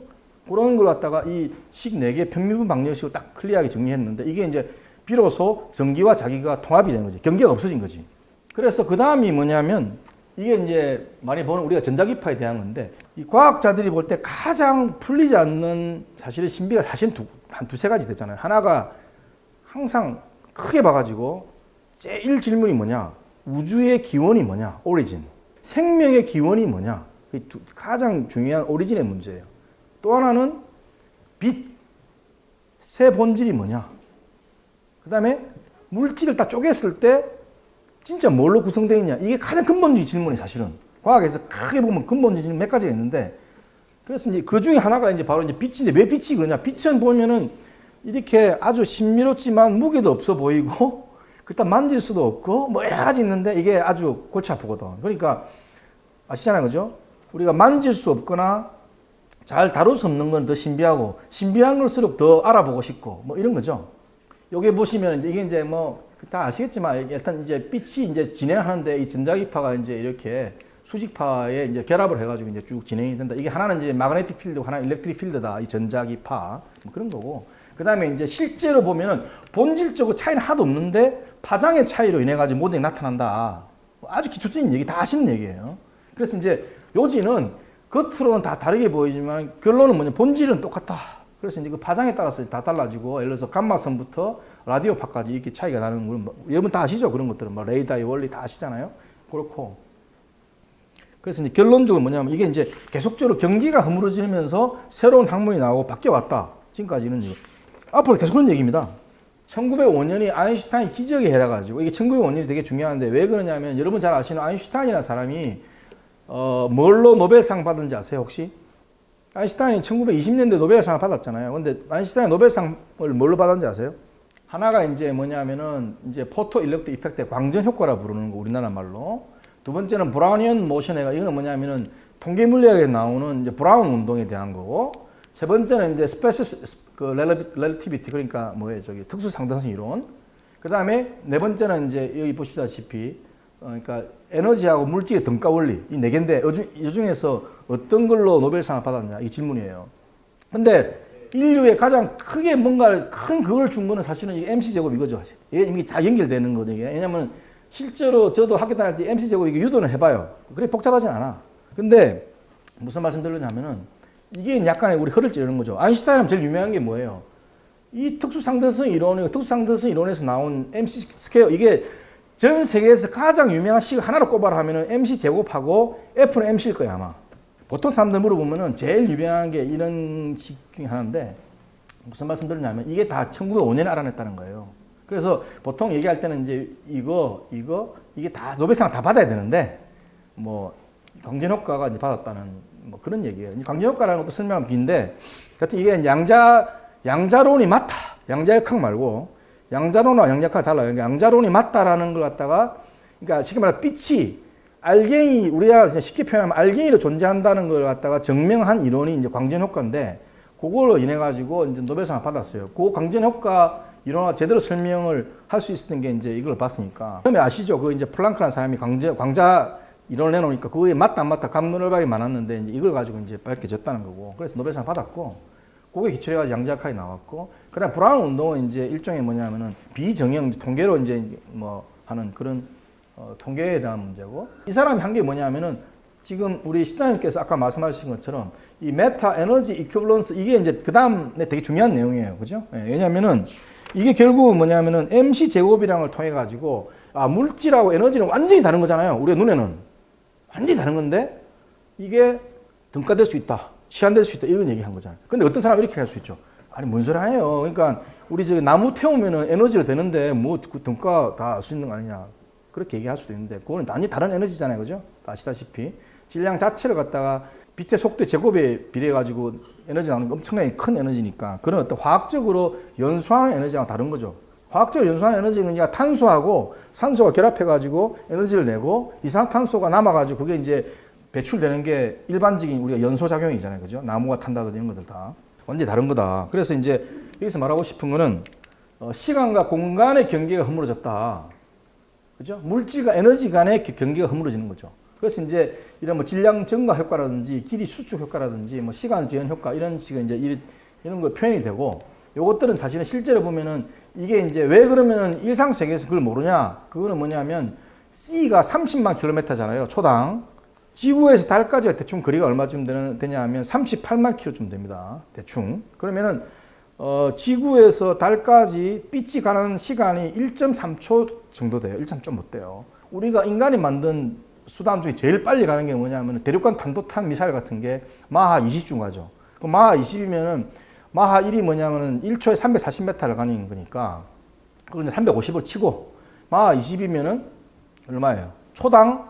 그런 걸 갖다가 이 식 4개 평미분 방정식으로 딱 클리어하게 정리했는데 이게 이제 비로소 전기와 자기가 통합이 되는 거지. 경계가 없어진 거지. 그래서 그 다음이 뭐냐면 이게 이제 많이 보는 우리가 전자기파에 대한 건데 이 과학자들이 볼 때 가장 풀리지 않는 사실의 신비가 사실 한 두세 가지 됐잖아요. 하나가 항상 크게 봐가지고 제일 질문이 뭐냐? 우주의 기원이 뭐냐? 오리진. 생명의 기원이 뭐냐? 가장 중요한 오리진의 문제예요. 또 하나는 빛의 본질이 뭐냐? 그 다음에 물질을 딱 쪼갰을 때 진짜 뭘로 구성되어 있냐? 이게 가장 근본적인 질문이 사실은. 과학에서 크게 보면 근본적인 질문 몇 가지가 있는데 그래서 이제 그 중에 하나가 이제 바로 이제 빛인데 왜 빛이 그러냐? 빛은 보면은 이렇게 아주 신비롭지만 무게도 없어 보이고 그렇다 만질 수도 없고 뭐 여러 가지 있는데 이게 아주 골치 아프거든. 그러니까 아시잖아요. 그죠? 우리가 만질 수 없거나 잘 다룰 수 없는 건 더 신비하고 신비한 걸수록 더 알아보고 싶고 뭐 이런 거죠. 여기 보시면 이게 이제 뭐 다 아시겠지만 일단 이제 빛이 이제 진행하는데 이 전자기파가 이제 이렇게 수직파에 이제 결합을 해가지고 이제 쭉 진행이 된다. 이게 하나는 이제 마그네틱 필드고 하나는 일렉트릭 필드다. 이 전자기파 뭐 그런 거고. 그 다음에 이제 실제로 보면은 본질적으로 차이는 하나도 없는데 파장의 차이로 인해 가지고 모든 게 나타난다. 아주 기초적인 얘기 다 아시는 얘기예요. 그래서 이제 요지는 겉으로는 다 다르게 보이지만 결론은 뭐냐 본질은 똑같다. 그래서 이제 그 파장에 따라서 다 달라지고 예를 들어서 감마선부터 라디오파까지 이렇게 차이가 나는 걸 여러분 다 아시죠? 그런 것들은 뭐 레이더의 원리 다 아시잖아요. 그렇고 그래서 이제 결론적으로 뭐냐면 이게 이제 계속적으로 경기가 허물어지면서 새로운 학문이 나오고 바뀌어왔다. 지금까지는 앞으로 계속 그런 얘기입니다. 1905년이 아인슈타인 기적의 해라 가지고 이게 1905년이 되게 중요한데 왜 그러냐면 여러분 잘 아시는 아인슈타인이라는 사람이 뭘로 노벨상 받은지 아세요 혹시? 아인슈타인이 1920년대 노벨상을 받았잖아요. 근데 아인슈타인 노벨상을 뭘로 받았는지 아세요? 하나가 이제 뭐냐면은 이제 포토 일렉트 이펙트 광전 효과라 부르는 거 우리나라 말로. 두 번째는 브라우니언 모션에가 이거는 뭐냐면은 통계 물리학에 나오는 이제 브라운 운동에 대한 거고. 세 번째는 이제 스페셜 렐러티비티 그러니까 뭐예요 저기 특수 상대성 이론. 그 다음에 네 번째는 이제 여기 보시다시피 그러니까 에너지하고 물질의 등가 원리 이 네 개인데 이 중에서 어떤 걸로 노벨상을 받았냐 이 질문이에요. 근데 인류에 가장 크게 뭔가 큰 그걸 준 거는 사실은 이 MC 제곱 이거죠. 이게 다 연결되는 거죠. 왜냐면 실제로 저도 학교 다닐 때 MC 제곱 이게 유도는 해봐요. 그래 복잡하지 않아. 근데 무슨 말씀 드리냐면은 이게 약간의 우리 허를 찌르는 거죠. 아인슈타인 제일 유명한 게 뭐예요? 이 특수상대성 이론에서 나온 MC 스퀘어 이게 전 세계에서 가장 유명한 식을 하나로 꼽아라 하면은 MC 제곱하고 F는 MC일 거야 아마. 보통 사람들 물어보면은 제일 유명한 게 이런 식 중에 하나인데 무슨 말씀 드리냐면 이게 다 1905년에 알아냈다는 거예요. 그래서 보통 얘기할 때는 이제 이게 다 노벨상 다 받아야 되는데 뭐 광전 효과가 이제 받았다는 뭐 그런 얘기예요. 광전 효과라는 것도 설명하면 긴데, 하여튼 이게 양자론이 맞다. 양자역학 말고 양자론과 양자역학이 달라요. 양자론이 맞다라는 걸 갖다가, 그러니까 쉽게 말해 빛이 알갱이, 우리가 쉽게 표현하면 알갱이로 존재한다는 걸 갖다가 증명한 이론이 이제 광전 효과인데, 그걸로 인해 가지고 이제 노벨상을 받았어요. 그 광전 효과 이론을 제대로 설명을 할 수 있었던 게 이제 이걸 봤으니까. 처음에 아시죠? 그 이제 플랑크라는 사람이 광자 이론을 내놓으니까 그거에 맞다 안 맞다 감론을박이 많았는데, 이제 이걸 가지고 이제 밝혀졌다는 거고. 그래서 노벨상 받았고, 그게 기초해가지고 양자역학이 나왔고, 그다음 브라운 운동은 이제 일종의 뭐냐면은 비정형 통계로 이제 뭐 하는 그런 통계에 대한 문제고, 이 사람이 한 게 뭐냐면은 지금 우리 시장님께서 아까 말씀하신 것처럼 이 메타 에너지 이퀴벌런스, 이게 이제 그 다음에 되게 중요한 내용이에요. 그죠? 예, 왜냐면은 이게 결국 뭐냐면은 MC 제곱이랑을 통해 가지고, 물질하고 에너지는 완전히 다른 거잖아요. 우리의 눈에는 완전히 다른 건데 이게 등가될 수 있다, 시한될 수 있다, 이런 얘기 한 거잖아요. 근데 어떤 사람은 이렇게 할 수 있죠. 아니 뭔 소리 아니에요. 그러니까 우리 저기 나무 태우면은 에너지로 되는데 뭐 그 등가 다 알 수 있는 거 아니냐, 그렇게 얘기할 수도 있는데, 그거는 완전히 다른 에너지잖아요. 그죠? 아시다시피 질량 자체를 갖다가 빛의 속도의 제곱에 비례해 가지고 에너지 나오는 게 엄청나게 큰 에너지니까, 그런 어떤 화학적으로 연소하는 에너지랑 다른 거죠. 화학적으로 연소하는 에너지는 그냥 탄소하고 산소가 결합해 가지고 에너지를 내고, 이산화탄소가 남아 가지고 그게 이제 배출되는 게 일반적인 우리가 연소작용이잖아요. 그죠? 나무가 탄다든지 이런 것들 다 완전히 다른 거다. 그래서 이제 여기서 말하고 싶은 거는 시간과 공간의 경계가 허물어졌다. 그죠? 물질과 에너지 간의 경계가 허물어지는 거죠. 그래서 이제 이런 뭐 질량 증가 효과라든지 길이 수축 효과라든지 뭐 시간 지연 효과, 이런 식의 이제 이런 거 표현이 되고, 요것들은 사실은 실제로 보면은 이게 이제 왜 그러면은 일상 세계에서 그걸 모르냐? 그거는 뭐냐면 C가 30만 킬로미터잖아요. 초당. 지구에서 달까지가 대충 거리가 얼마쯤 되냐 하면 38만 킬로쯤 됩니다. 대충. 그러면은 지구에서 달까지 빛이 가는 시간이 1.3초 정도 돼요. 1.3초 좀 못 돼요. 우리가 인간이 만든 수단 중에 제일 빨리 가는 게 뭐냐면 대륙간 탄도탄 미사일 같은 게 마하 20쯤 가죠. 그 마하 20이면은 마하 1이 뭐냐면은 1초에 340m를 가는 거니까, 그걸 이제 350을 치고 마하 20이면은 얼마예요? 초당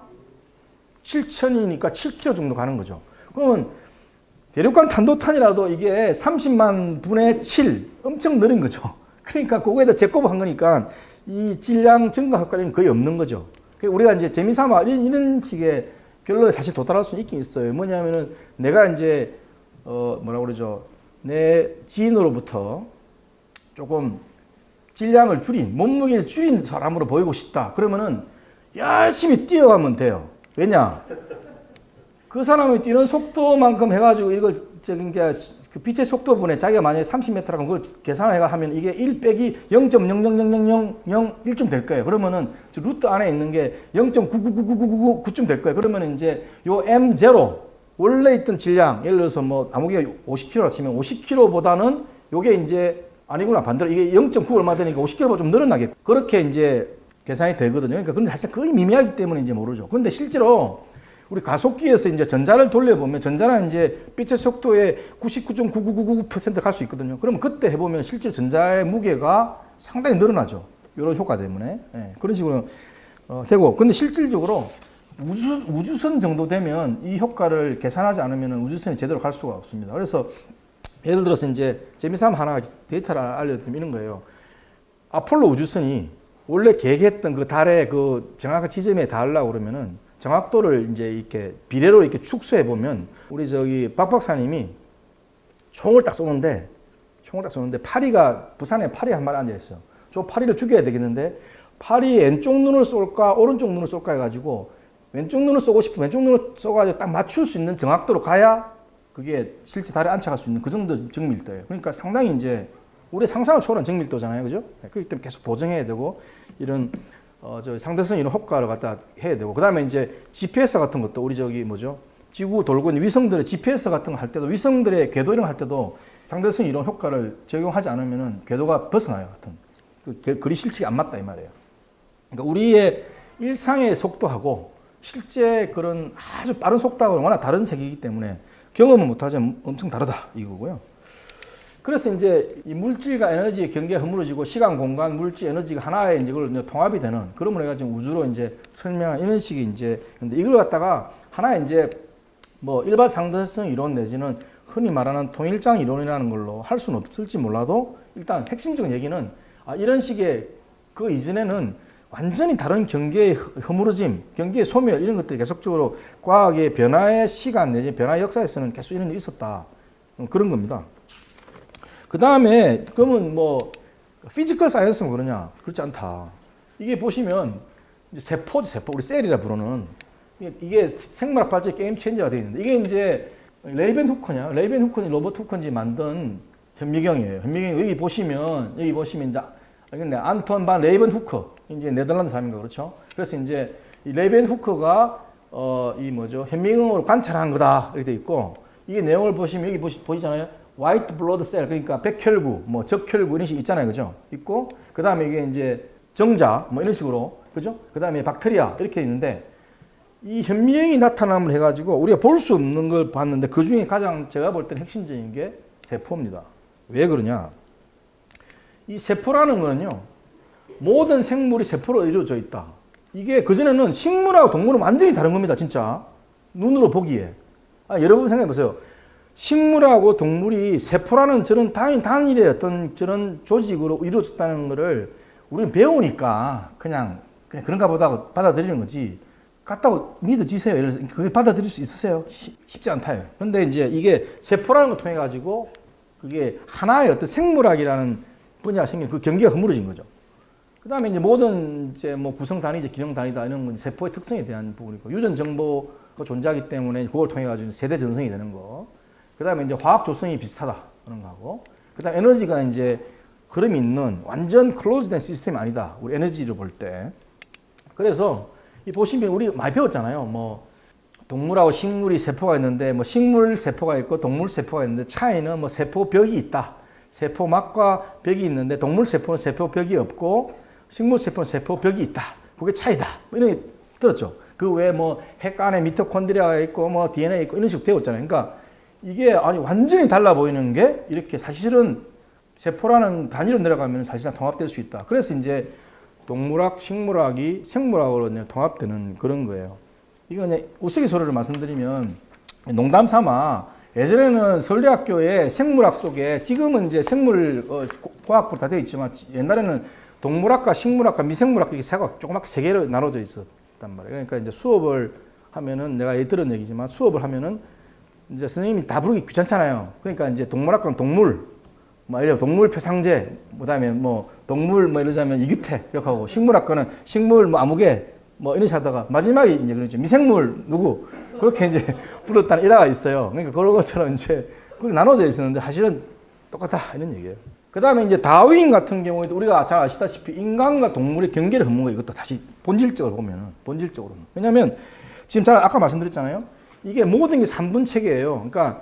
7,000이니까 7km 정도 가는 거죠. 그러면 대륙간 탄도탄이라도 이게 30만 분의 7, 엄청 느린 거죠. 그러니까 그거에다 제곱한 거니까 이 질량 증가 효과는 거의 없는 거죠. 우리가 이제 재미삼아 이런 식의 결론에 사실 도달할 수 있긴 있어요. 뭐냐면은 내가 이제 뭐라고 그러죠? 내 지인으로부터 조금 질량을 줄인, 몸무게를 줄인 사람으로 보이고 싶다. 그러면은 열심히 뛰어가면 돼요. 왜냐? 그 사람이 뛰는 속도만큼 해가지고 이걸 그 빛의 속도분에 자기가 만약에 30m라고 그걸 계산을 하면 이게 1 빼기 0.0000001쯤 될 거예요. 그러면은 저 루트 안에 있는 게 0.9999999쯤 될 거예요. 그러면 이제 요 M0 원래 있던 질량, 예를 들어서 뭐 아무개가 50kg라 치면 50kg보다는 요게 이제 아니구나, 반대로 이게 0.9 얼마 되니까 50kg보다 좀 늘어나겠고, 그렇게 이제 계산이 되거든요. 그러니까 근데 사실 거의 미미하기 때문에 이제 모르죠. 근데 실제로 우리 가속기에서 이제 전자를 돌려보면 전자는 이제 빛의 속도의 99.9999% 갈 수 있거든요. 그러면 그때 해보면 실제 전자의 무게가 상당히 늘어나죠. 이런 효과 때문에. 예, 그런 식으로 되고. 근데 실질적으로 우주선 정도 되면 이 효과를 계산하지 않으면 우주선이 제대로 갈 수가 없습니다. 그래서 예를 들어서 이제 재미삼아 하나 데이터를 알려드리면 이런 거예요. 아폴로 우주선이 원래 계획했던 그 달의 그 정확한 지점에 닿으려고 그러면은 정확도를 이제 이렇게 비례로 이렇게 축소해 보면, 우리 저기 박 박사님이 총을 딱 쏘는데 파리가, 부산에 파리 한 마리 앉아 있어요. 저 파리를 죽여야 되겠는데 파리 왼쪽 눈을 쏠까 오른쪽 눈을 쏠까 해가지고 왼쪽 눈을 쏘고 싶으면 왼쪽 눈을 쏘가지고 딱 맞출 수 있는 정확도로 가야 그게 실제 달에 안착할 수 있는 그 정도 정밀도예요. 그러니까 상당히 이제 우리 상상을 초월한 정밀도잖아요. 그죠? 그렇기 때문에 계속 보정해야 되고, 이런 저 상대성 이런 효과를 갖다 해야 되고, 그 다음에 이제 GPS 같은 것도 우리 저기 뭐죠? 지구 돌고 있는 위성들의 GPS 같은 거 할 때도, 위성들의 궤도 이런 거 할 때도 상대성 이런 효과를 적용하지 않으면은 궤도가 벗어나요. 하여튼 그 거리 실측이 안 맞다 이 말이에요. 그러니까 우리의 일상의 속도하고 실제 그런 아주 빠른 속도하고는 워낙 다른 세계이기 때문에 경험은 못하지만 엄청 다르다 이거고요. 그래서 이제 이 물질과 에너지의 경계가 허물어지고 시간, 공간, 물질, 에너지가 하나의 이제 이걸 이제 통합이 되는 그런 걸 해가지고 우주로 이제 설명한 이런 식의 이제 근데 이걸 갖다가 하나의 이제 뭐 일반 상대성 이론 내지는 흔히 말하는 통일장 이론이라는 걸로 할 수는 없을지 몰라도 일단 핵심적인 얘기는 이런 식의 그 이전에는 완전히 다른 경계의 허물어짐, 경계의 소멸 이런 것들이 계속적으로 과학의 변화의 시간 내지 변화의 역사에서는 계속 이런 일이 있었다. 그런 겁니다. 그 다음에 그러면 뭐 피지컬 사이언스는 그러냐? 그렇지 않다. 이게 보시면 이제 세포죠, 세포. 우리 셀이라 부르는 이게 생물학 발전 게임 체인저가 되어 있는데 이게 이제 레이벤 후커냐? 레이벤 후커니 로버트 후커인지 만든 현미경이에요. 현미경 여기 보시면 이제 근데 안톤 반 레이벤 후커 이제 네덜란드 사람인가 그렇죠? 그래서 이제 이 레이벤 후커가 이 뭐죠? 현미경으로 관찰한 거다 이렇게 돼 있고 이게 내용을 보시면 여기 보이잖아요. 화이트 블러드 셀 그러니까 백혈구, 뭐 적혈구 이런 식 있잖아요, 그죠? 있고 그 다음에 이게 이제 정자 뭐 이런 식으로 그죠? 그 다음에 박테리아 이렇게 있는데 이 현미경이 나타남을 해가지고 우리가 볼 수 없는 걸 봤는데 그 중에 가장 제가 볼 때는 핵심적인 게 세포입니다. 왜 그러냐? 이 세포라는 거는요 모든 생물이 세포로 이루어져 있다. 이게 그전에는 식물하고 동물은 완전히 다른 겁니다, 진짜 눈으로 보기에. 여러분 생각해 보세요. 식물하고 동물이 세포라는 저런 단일의 어떤 저런 조직으로 이루어졌다는 것을 우리는 배우니까 그냥 그런가 보다 하고 받아들이는 거지. 갖다고 믿어지세요? 예를 들어서 그걸 받아들일 수 있으세요? 쉽지 않다요. 그런데 이제 이게 세포라는 걸 통해 가지고 그게 하나의 어떤 생물학이라는 분야가 생긴 그 경계가 허물어진 거죠. 그 다음에 이제 모든 이제 뭐 구성 단위, 이제 기능 단위다 이런 건 세포의 특성에 대한 부분이고 유전 정보가 존재하기 때문에 그걸 통해 가지고 세대 전성이 되는 거. 그 다음에 이제 화학 조성이 비슷하다 그런 거하고. 그 다음 에너지가 이제 흐름이 있는 완전 클로즈된 시스템이 아니다. 우리 에너지를 볼 때. 그래서 이 보시면 우리 많이 배웠잖아요. 뭐 동물하고 식물이 세포가 있는데 뭐 식물 세포가 있고 동물 세포가 있는데 차이는 뭐 세포벽이 있다. 세포막과 벽이 있는데 동물 세포는 세포벽이 없고 식물 세포는 세포벽이 있다. 그게 차이다. 뭐 이런 게 들었죠. 그 외에 뭐 핵 안에 미토콘드리아가 있고 뭐 DNA 있고 이런 식으로 배웠잖아요. 그러니까 이게 완전히 달라 보이는 게 이렇게 사실은 세포라는 단위로 내려가면 사실상 통합될 수 있다. 그래서 이제 동물학, 식물학이 생물학으로 통합되는 그런 거예요. 이거 우스갯소리를 말씀드리면 농담 삼아 예전에는 서울대학교에 생물학 쪽에 지금은 이제 생물 과학부로 다 되어 있지만 옛날에는 동물학과, 식물학과, 미생물학 이렇게 조그맣게 세 개로 나눠져 있었단 말이에요. 그러니까 이제 수업을 하면은 내가 들은 얘기지만 수업을 하면은 이제 선생님이 다 부르기 귀찮잖아요. 그러니까 이제 동물학과는 동물, 뭐 예를 들어 동물 표상제, 그다음에 뭐 동물 뭐 이러자면 이규태 이렇게 하고 식물학과는 식물 뭐 아무개 뭐 이런 식으로 하다가 마지막에 이제 그러죠. 미생물 누구 그렇게 이제 불렀다는 일화가 있어요. 그러니까 그런 것처럼 이제 그렇게 나눠져 있었는데 사실은 똑같다 이런 얘기예요. 그다음에 이제 다윈 같은 경우에도 우리가 잘 아시다시피 인간과 동물의 경계를 허문 거 이것도 다시 본질적으로 보면은 본질적으로는 왜냐하면 지금 제가 아까 말씀드렸잖아요. 이게 모든 게 3분 체계예요. 그러니까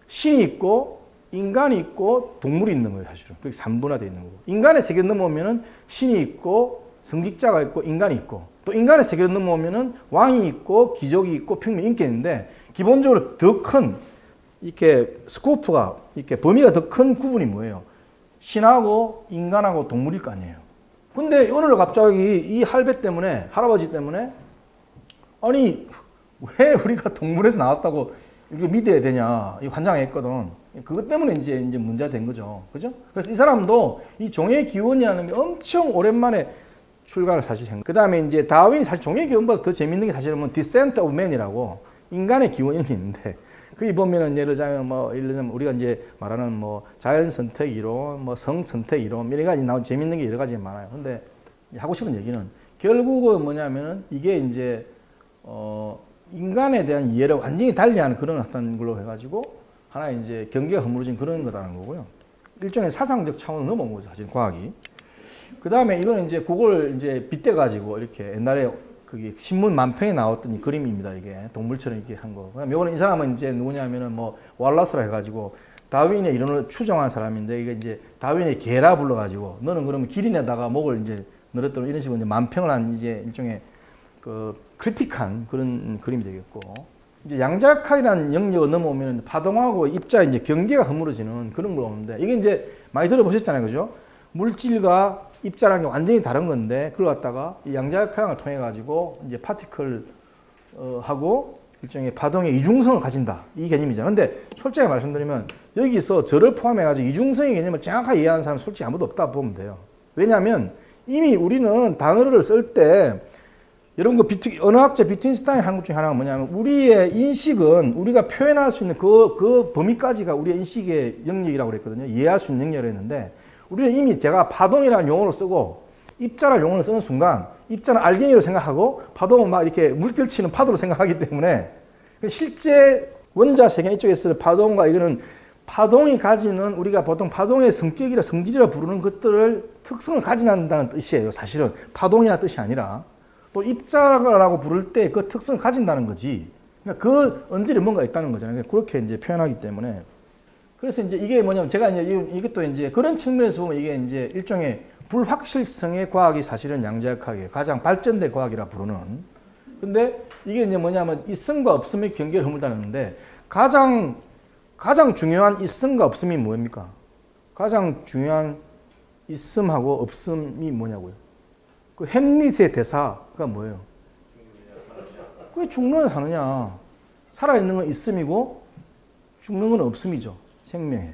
신이 있고 인간이 있고 동물이 있는 거예요, 사실은. 그게 3분화되어 있는 거고. 인간의 세계를 넘어오면은 신이 있고 성직자가 있고 인간이 있고 또 인간의 세계를 넘어오면은 왕이 있고 귀족이 있고 평민이 있겠는데 기본적으로 더 큰 이렇게 스코프가 이렇게 범위가 더 큰 구분이 뭐예요? 신하고 인간하고 동물일 거 아니에요. 근데 오늘 갑자기 이 할배 때문에 할아버지 때문에 아니 왜 우리가 동물에서 나왔다고 이렇게 믿어야 되냐 이 환장했거든. 그것 때문에 이제 문제가 된 거죠. 그죠? 그래서 이 사람도 이 종의 기원이라는 게 엄청 오랜만에 출간을 사실 한 거예요. 그 다음에 이제 다윈이 사실 종의 기원보다 더 재밌는 게 사실은 뭐 Descent of Man이라고 인간의 기원 이런 게 있는데 거기 보면은 예를 들자면 우리가 이제 말하는 뭐 자연 선택 이론, 뭐 성 선택 이론 여러 가지 나온 재밌는 게 여러 가지 많아요. 근데 하고 싶은 얘기는 결국은 뭐냐면은 이게 이제 인간에 대한 이해를 완전히 달리하는 그런 어떤 걸로 해가지고 하나의 이제 경계가 허물어진 그런 거다라는 거고요. 일종의 사상적 차원을 넘어온 거죠, 사실 과학이. 그 다음에 이거는 이제 그걸 이제 빗대가지고 이렇게 옛날에 그게 신문 만평에 나왔던 이 그림입니다, 이게. 동물처럼 이렇게 한 거. 그다음에 요거는 이 사람은 이제 누구냐면은 뭐 왈라스라 해가지고 다윈의 이론을 추정한 사람인데 이게 이제 다윈의 개라 불러가지고 너는 그러면 기린에다가 목을 이제 늘었던 이런 식으로 이제 만평을 한 이제 일종의 그 크리틱한 그런 그림이 되겠고. 이제 양자역학이라는 영역을 넘어오면 파동하고 입자 이제 경계가 허물어지는 그런 걸 오는데 이게 이제 많이 들어보셨잖아요, 그죠? 물질과 입자라는 게 완전히 다른 건데 그걸 갖다가 이 양자역학을 통해 가지고 이제 파티클 하고 일종의 파동의 이중성을 가진다 이 개념이잖아요. 근데 솔직히 말씀드리면 여기서 저를 포함해 가지고 이중성의 개념을 정확하게 이해하는 사람은 솔직히 아무도 없다 보면 돼요. 왜냐하면 이미 우리는 단어를 쓸 때 여러분 언어학자 비트겐슈타인 한 것 중에 하나가 뭐냐면 우리의 인식은 우리가 표현할 수 있는 그 범위까지가 우리의 인식의 영역이라고 그랬거든요. 이해할 수 있는 영역이라고 했는데 우리는 이미 제가 파동이라는 용어를 쓰고 입자라는 용어를 쓰는 순간 입자는 알갱이로 생각하고 파동은 막 이렇게 물결 치는 파도로 생각하기 때문에 실제 원자 세계 이쪽에서 파동과 이거는 파동이 가지는 우리가 보통 파동의 성격이라 성질이라 부르는 것들을 특성을 가진다는 뜻이에요. 사실은 파동이라는 뜻이 아니라 또 입자라고 부를 때 그 특성을 가진다는 거지. 그러니까 그 언질에 뭔가 있다는 거잖아요. 그렇게 이제 표현하기 때문에. 그래서 이제 이게 뭐냐면 제가 이제 이것도 이제 그런 측면에서 보면 이게 이제 일종의 불확실성의 과학이 사실은 양자역학이에요. 가장 발전된 과학이라 부르는. 근데 이게 이제 뭐냐면 있음과 없음의 경계를 허물다는데 가장 중요한 있음과 없음이 뭡니까? 가장 중요한 있음하고 없음이 뭐냐고요? 그 햄릿의 대사가 뭐예요? 왜 죽는 사느냐? 살아있는 건 있음이고 죽는 건 없음이죠. 생명에.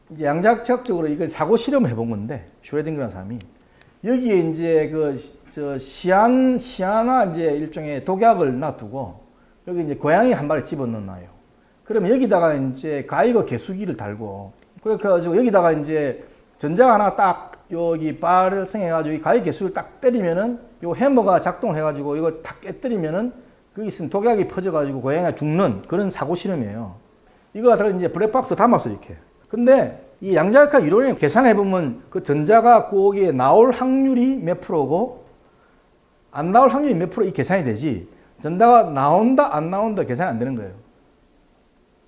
이제 양자역학적으로 이걸 사고 실험을 해본 건데 슈레딩거라는 사람이 여기에 이제 시아나 이제 일종의 독약을 놔두고 여기 이제 고양이 한 마리 집어넣어놔요. 그러면 여기다가 이제 가이거 개수기를 달고 그래가지고 여기다가 이제 전자가 하나 딱 여기 발생해가지고 이 가위 개수를 딱 때리면은 요 해머가 작동을 해가지고 이거 탁 깨뜨리면은 거기 있으면 독약이 퍼져가지고 고양이가 죽는 그런 사고 실험이에요. 이거 갖다가 이제 블랙박스 담았어 이렇게. 근데 이 양자역학 이론을 계산해보면 그 전자가 거기에 나올 확률이 몇 프로고 안 나올 확률이 몇 프로 이 계산이 되지 전자가 나온다 안 나온다 계산이 안 되는 거예요.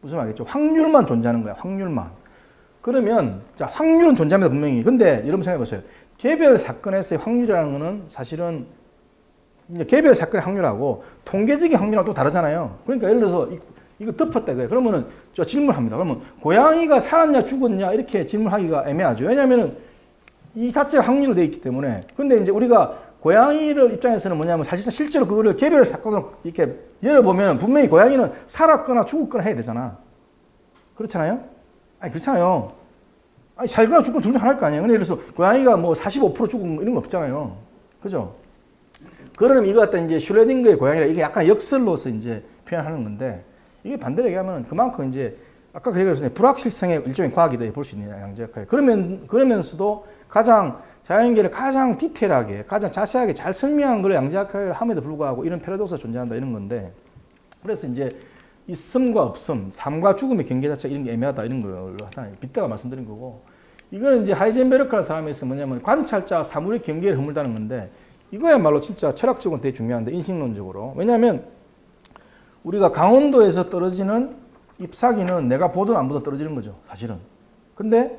무슨 말이겠죠? 확률만 존재하는 거야. 확률만. 그러면 자 확률은 존재합니다 분명히. 근데 여러분 생각해 보세요. 개별 사건에서의 확률이라는 거는 사실은 개별 사건의 확률하고 통계적인 확률하고 또 다르잖아요. 그러니까 예를 들어서 이거 덮었다 이거예요. 그러면은 저 질문합니다. 그러면 고양이가 살았냐 죽었냐 이렇게 질문하기가 애매하죠. 왜냐하면은 이 자체가 확률로 되어 있기 때문에. 근데 이제 우리가 고양이를 입장에서는 뭐냐면 사실상 실제로 그거를 개별 사건으로 이렇게 열어보면 분명히 고양이는 살았거나 죽었거나 해야 되잖아. 그렇잖아요? 아니 그렇잖아요. 아니 살거나 죽거나 둘 중 하나일 거 아니에요. 근데 예를 들어서 고양이가 뭐 45% 죽은 이런 거 없잖아요. 그죠? 그러면 이거 갖다 이제 슈레딩거의 고양이라 이게 약간 역설로서 이제 표현하는 건데 이게 반대로 얘기하면 그만큼 이제 아까 그 얘기했잖아요. 불확실성의 일종의 과학이다 볼 수 있는 양자역학. 그러면서도 가장 자연계를 가장 디테일하게, 가장 자세하게 잘 설명한 걸 양자역학을 함에도 불구하고 이런 패러독스가 존재한다 이런 건데 그래서 이제 있음과 없음, 삶과 죽음의 경계 자체가 이런 게 애매하다 이런 걸 빗다가 말씀드린 거고 이거는 이제 하이젠베르크라는 사람이 있으면 뭐냐면 관찰자 사물의 경계를 허물다는 건데 이거야말로 진짜 철학적으로 되게 중요한데 인식론적으로 왜냐하면 우리가 강원도에서 떨어지는 잎사귀는 내가 보든 안 보든 떨어지는 거죠 사실은. 근데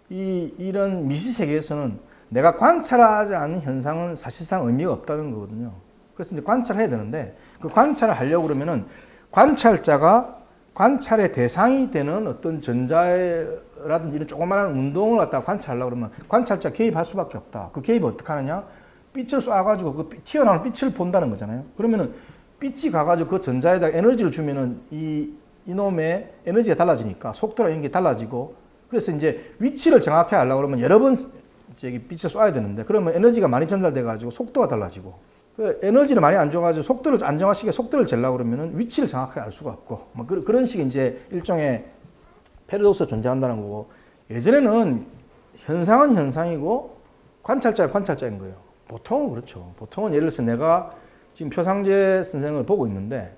이런 미시세계에서는 내가 관찰하지 않는 현상은 사실상 의미가 없다는 거거든요. 그래서 이제 관찰해야 되는데 그 관찰을 하려고 그러면은 관찰자가 관찰의 대상이 되는 어떤 전자라든지 이런 조그마한 운동을 갖다가 관찰하려고 그러면 관찰자 개입할 수밖에 없다. 그 개입을 어떻게 하느냐? 빛을 쏴가지고 그 튀어나오는 빛을 본다는 거잖아요. 그러면은 빛이 가가지고 그 전자에다 에너지를 주면은 이놈의 에너지가 달라지니까 속도나 이런 게 달라지고 그래서 이제 위치를 정확히 하려고 그러면 여러 번 빛을 쏴야 되는데 그러면 에너지가 많이 전달돼가지고 속도가 달라지고 에너지를 많이 안 줘가지고 속도를 안정화시키게 속도를 재려고 그러면 위치를 정확하게 알 수가 없고 뭐 그런 식의 이제 일종의 패러독스가 존재한다는 거고 예전에는 현상은 현상이고 관찰자는 관찰자인 거예요. 보통은 그렇죠. 보통은 예를 들어서 내가 지금 표상재 선생을 보고 있는데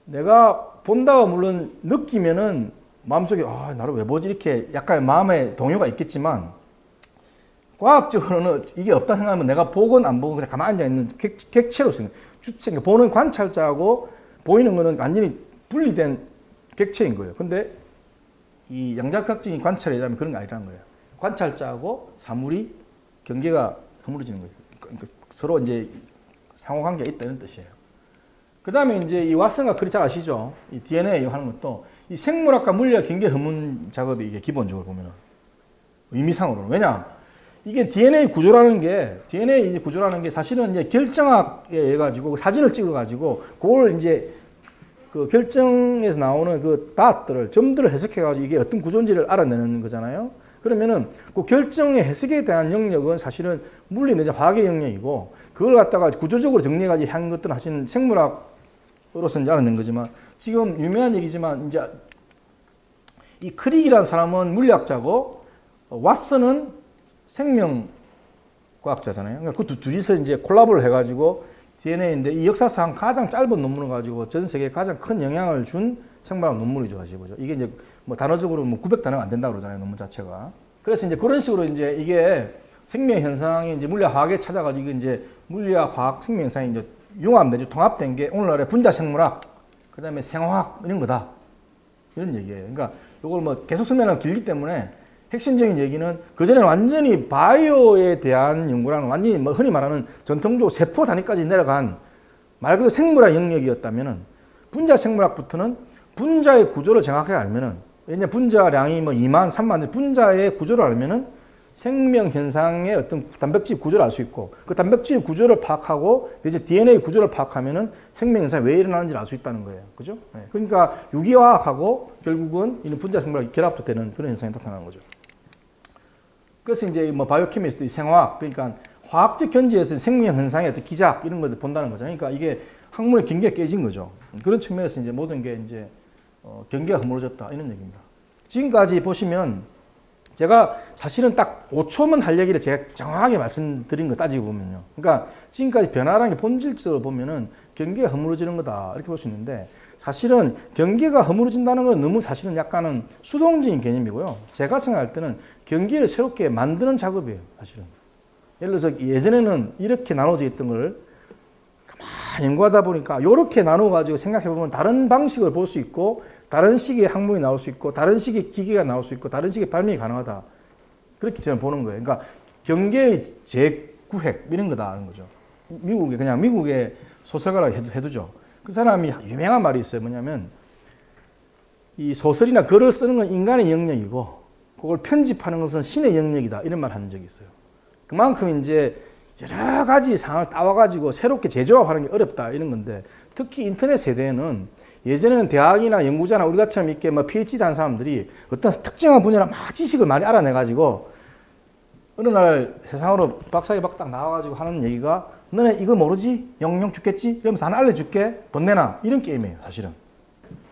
내가 본다고 물론 느끼면은 마음속에 나를 왜 보지 이렇게 약간 마음에 동요가 있겠지만 과학적으로는 이게 없다 생각하면 내가 보건 안 보건 그냥 가만히 앉아있는 객체로 생각 주체, 보는 관찰자하고 보이는 거는 완전히 분리된 객체인 거예요. 근데 이 양자역학적인 관찰에 의하면 그런 게 아니라는 거예요. 관찰자하고 사물이 경계가 허물어지는 거예요. 그러니까 서로 이제 상호관계가 있다는 뜻이에요. 그 다음에 이제 이 왓슨과 크리 잘 아시죠? 이 DNA 하는 것도 이 생물학과 물리학 경계 허문 작업이 이게 기본적으로 보면은 의미상으로는. 왜냐? 이게 DNA 구조라는 게 사실은 이제 결정학에 의해 가지고 사진을 찍어 가지고 그걸 이제 그 결정에서 나오는 그 닷들을 점들을 해석해 가지고 이게 어떤 구조인지를 알아내는 거잖아요. 그러면은 그 결정의 해석에 대한 영역은 사실은 물리 내지 화학의 영역이고 그걸 갖다가 구조적으로 정리해 가지고 한 것들은 사실은 생물학으로서 이제 알아낸 거지만 지금 유명한 얘기지만 이제 이 크릭이라는 사람은 물리학자고 왓슨은 생명과학자잖아요. 그러니까 그 둘이서 이제 콜라보를 해가지고 DNA인데 이 역사상 가장 짧은 논문을 가지고 전 세계에 가장 큰 영향을 준 생물학 논문이죠, 사실 보죠. 이게 이제 뭐 단어적으로 뭐 900단어가 안 된다고 그러잖아요, 논문 자체가. 그래서 이제 그런 식으로 이제 이게 생명 현상이 이제 물리학 화학에 찾아가지고 이제 물리학 화학 생명 현상이 이제 융합 내지 통합된 게 오늘날의 분자 생물학, 그 다음에 생화학 이런 거다. 이런 얘기예요. 그러니까 이걸 뭐 계속 설명하면 길기 때문에 핵심적인 얘기는 그전에는 완전히 바이오에 대한 연구라는 완전히 뭐 흔히 말하는 전통적으로 세포 단위까지 내려간 말 그대로 생물학 영역이었다면은 분자 생물학부터는 분자의 구조를 정확하게 알면은 왜냐 분자량이 뭐 2만, 3만 분자의 구조를 알면은 생명 현상의 어떤 단백질 구조를 알 수 있고 그 단백질 구조를 파악하고 이제 DNA 구조를 파악하면은 생명 현상이 왜 일어나는지를 알 수 있다는 거예요. 그죠? 네. 그러니까 유기화학하고 결국은 이런 분자 생물학이 결합도 되는 그런 현상이 나타나는 거죠. 그래서 이제 뭐 바이오케미스트, 생화학, 그러니까 화학적 견지에서 생명 현상의 어떤 기작 이런 것들 본다는 거죠. 그러니까 이게 학문의 경계가 깨진 거죠. 그런 측면에서 이제 모든 게 이제 경계가 허물어졌다 이런 얘기입니다. 지금까지 보시면 제가 사실은 딱 5초만 할 얘기를 제가 정확하게 말씀드린 거 따지고 보면요. 그러니까 지금까지 변화라는 게 본질적으로 보면은 경계가 허물어지는 거다 이렇게 볼 수 있는데 사실은 경계가 허물어진다는 건 너무 사실은 약간은 수동적인 개념이고요. 제가 생각할 때는 경계를 새롭게 만드는 작업이에요. 사실은. 예를 들어서 예전에는 이렇게 나눠져 있던 걸 가만히 연구하다 보니까 이렇게 나눠가지고 생각해보면 다른 방식을 볼 수 있고 다른 식의 학문이 나올 수 있고 다른 식의 기계가 나올 수 있고 다른 식의 발명이 가능하다. 그렇게 저는 보는 거예요. 그러니까 경계의 재구획 이런 거다 하는 거죠. 미국의 소설가라고 해두죠. 그 사람이 유명한 말이 있어요. 뭐냐면 이 소설이나 글을 쓰는 건 인간의 영역이고 그걸 편집하는 것은 신의 영역이다. 이런 말 하는 적이 있어요. 그만큼 이제 여러 가지 상황을 따와가지고 새롭게 재조합하는 게 어렵다. 이런 건데 특히 인터넷 세대에는 예전에는 대학이나 연구자나 우리같이 이렇게 뭐 PhD 한 사람들이 어떤 특정한 분야로 막 지식을 많이 알아내가지고 어느 날 세상으로 박사학위 받고 딱 나와가지고 하는 얘기가 너네 이거 모르지? 영영 죽겠지? 이러면서 하나 알려줄게. 돈 내놔. 이런 게임이에요, 사실은.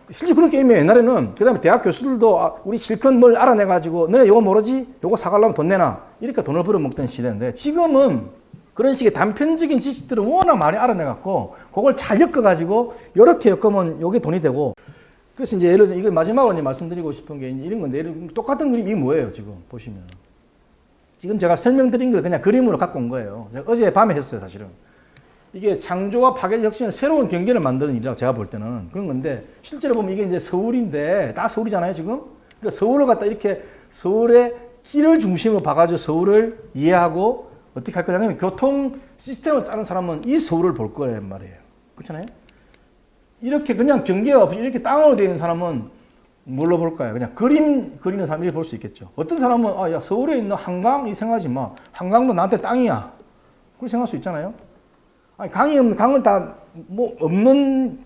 실제 그런 게임이에요. 옛날에는. 그 다음에 대학 교수들도 우리 실컷 뭘 알아내가지고 너네 이거 모르지? 이거 사가려면 돈 내놔. 이렇게 돈을 벌어먹던 시대인데 지금은 그런 식의 단편적인 지식들을 워낙 많이 알아내갖고 그걸 잘 엮어가지고 이렇게 엮으면 이게 돈이 되고 그래서 이제 예를 들어서 이거 마지막으로 말씀드리고 싶은 게 이런 건데 똑같은 그림이 뭐예요, 지금 보시면. 지금 제가 설명드린 걸 그냥 그림으로 갖고 온 거예요. 제가 어제 밤에 했어요, 사실은. 이게 창조와 파괴 혁신은 새로운 경계를 만드는 일이라고 제가 볼 때는 그런 건데 실제로 보면 이게 이제 서울인데 다 서울이잖아요, 지금. 그러니까 서울을 갖다 이렇게 서울의 길을 중심으로 봐가지고 서울을 이해하고 어떻게 할 거냐면 교통 시스템을 짜는 사람은 이 서울을 볼 거란 말이에요. 그렇잖아요? 이렇게 그냥 경계가 없이 이렇게 땅으로 되어 있는 사람은 뭘로 볼까요? 그냥 그림 그리는 사람이 볼 수 있겠죠. 어떤 사람은 아, 야, 서울에 있는 한강 이 생각하지 마. 한강도 나한테 땅이야. 그렇게 생각할 수 있잖아요. 아니, 강이 없는 강을 다 뭐 없는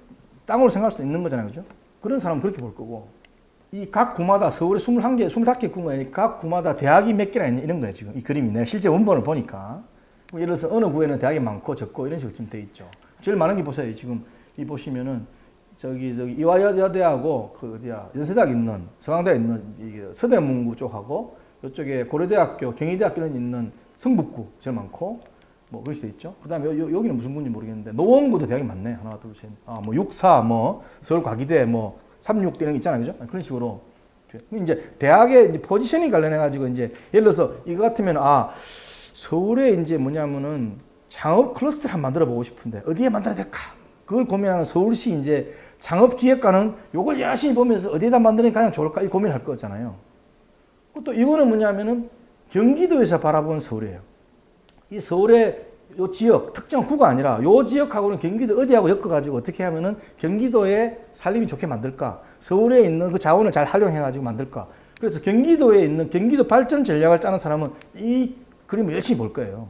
땅으로 생각할 수도 있는 거잖아요, 그죠? 그런 사람은 그렇게 볼 거고 이 각 구마다 서울에 21개, 25개 구마에 각 구마다 대학이 몇 개나 있는 이런 거예요, 지금 이 그림이 내가 실제 원본을 보니까 예를 들어서 어느 구에는 대학이 많고 적고 이런 식으로 좀 돼 있죠. 제일 많은 게 보세요, 지금 이 보시면은. 저기 이화여대하고 그 어디야 연세대학 있는 서강대에 있는 이게 서대문구 쪽하고 이쪽에 고려대학교, 경희대학교는 있는 성북구 제일 많고 뭐 그렇게 돼 있죠. 그다음에 여기는 무슨 군지 모르겠는데 노원구도 대학이 많네. 하나, 둘, 셋. 뭐 육사, 뭐 서울과기대, 뭐 삼육대 이런 거 있잖아요, 그죠? 그런 식으로 이제 대학의 이제 포지션이 관련해 가지고 이제 예를 들어서 이거 같으면 서울에 이제 뭐냐면은 창업 클러스터를 한번 만들어 보고 싶은데 어디에 만들어야 될까? 그걸 고민하는 서울시 이제 창업기획관은 이걸 열심히 보면서 어디에다 만드는 게 가장 좋을까 이 고민할 거잖아요. 또 이거는 뭐냐면은 경기도에서 바라본 서울이에요. 이 서울의 요 지역, 특정 구가 아니라 요 지역하고는 경기도 어디하고 엮어가지고 어떻게 하면은 경기도의 살림이 좋게 만들까? 서울에 있는 그 자원을 잘 활용해가지고 만들까? 그래서 경기도에 있는 경기도 발전 전략을 짜는 사람은 이 그림을 열심히 볼 거예요.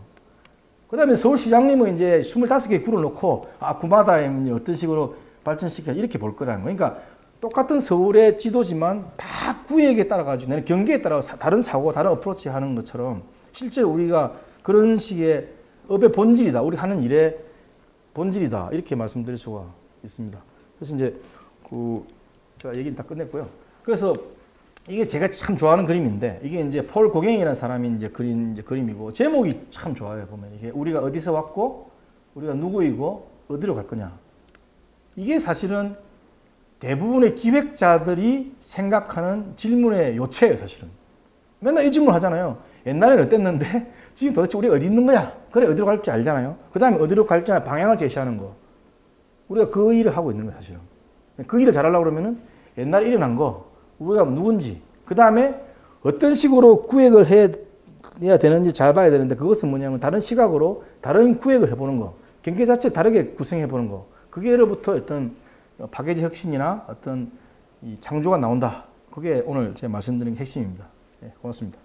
그 다음에 서울시장님은 이제 25개 구를 놓고, 구마다 어떤 식으로 발전시켜 이렇게 볼 거라는 거예요. 그러니까 똑같은 서울의 지도지만 다 구역에 따라가지고 내는 경기에 따라 다른 사고, 다른 어프로치 하는 것처럼 실제로 우리가 그런 식의 업의 본질이다. 우리 하는 일의 본질이다. 이렇게 말씀드릴 수가 있습니다. 그래서 이제 제가 얘기는 다 끝냈고요. 그래서 이게 제가 참 좋아하는 그림인데 이게 이제 폴 고갱이라는 사람이 이제 그린 그림이고 제목이 참 좋아요. 보면 이게 우리가 어디서 왔고 우리가 누구이고 어디로 갈 거냐. 이게 사실은 대부분의 기획자들이 생각하는 질문의 요체예요, 사실은. 맨날 이 질문 하잖아요. 옛날에는 어땠는데 지금 도대체 우리가 어디 있는 거야? 그래, 어디로 갈지 알잖아요. 그 다음에 어디로 갈지 방향을 제시하는 거. 우리가 그 일을 하고 있는 거예요, 사실은. 그 일을 잘하려고 그러면은 옛날에 일어난 거, 우리가 누군지, 그 다음에 어떤 식으로 구획을 해야 되는지 잘 봐야 되는데 그것은 뭐냐면 다른 시각으로 다른 구획을 해보는 거. 경계 자체 다르게 구성해보는 거. 그게로부터 어떤 파괴적 혁신이나 어떤 이 창조가 나온다. 그게 오늘 제가 말씀드린 핵심입니다. 네, 고맙습니다.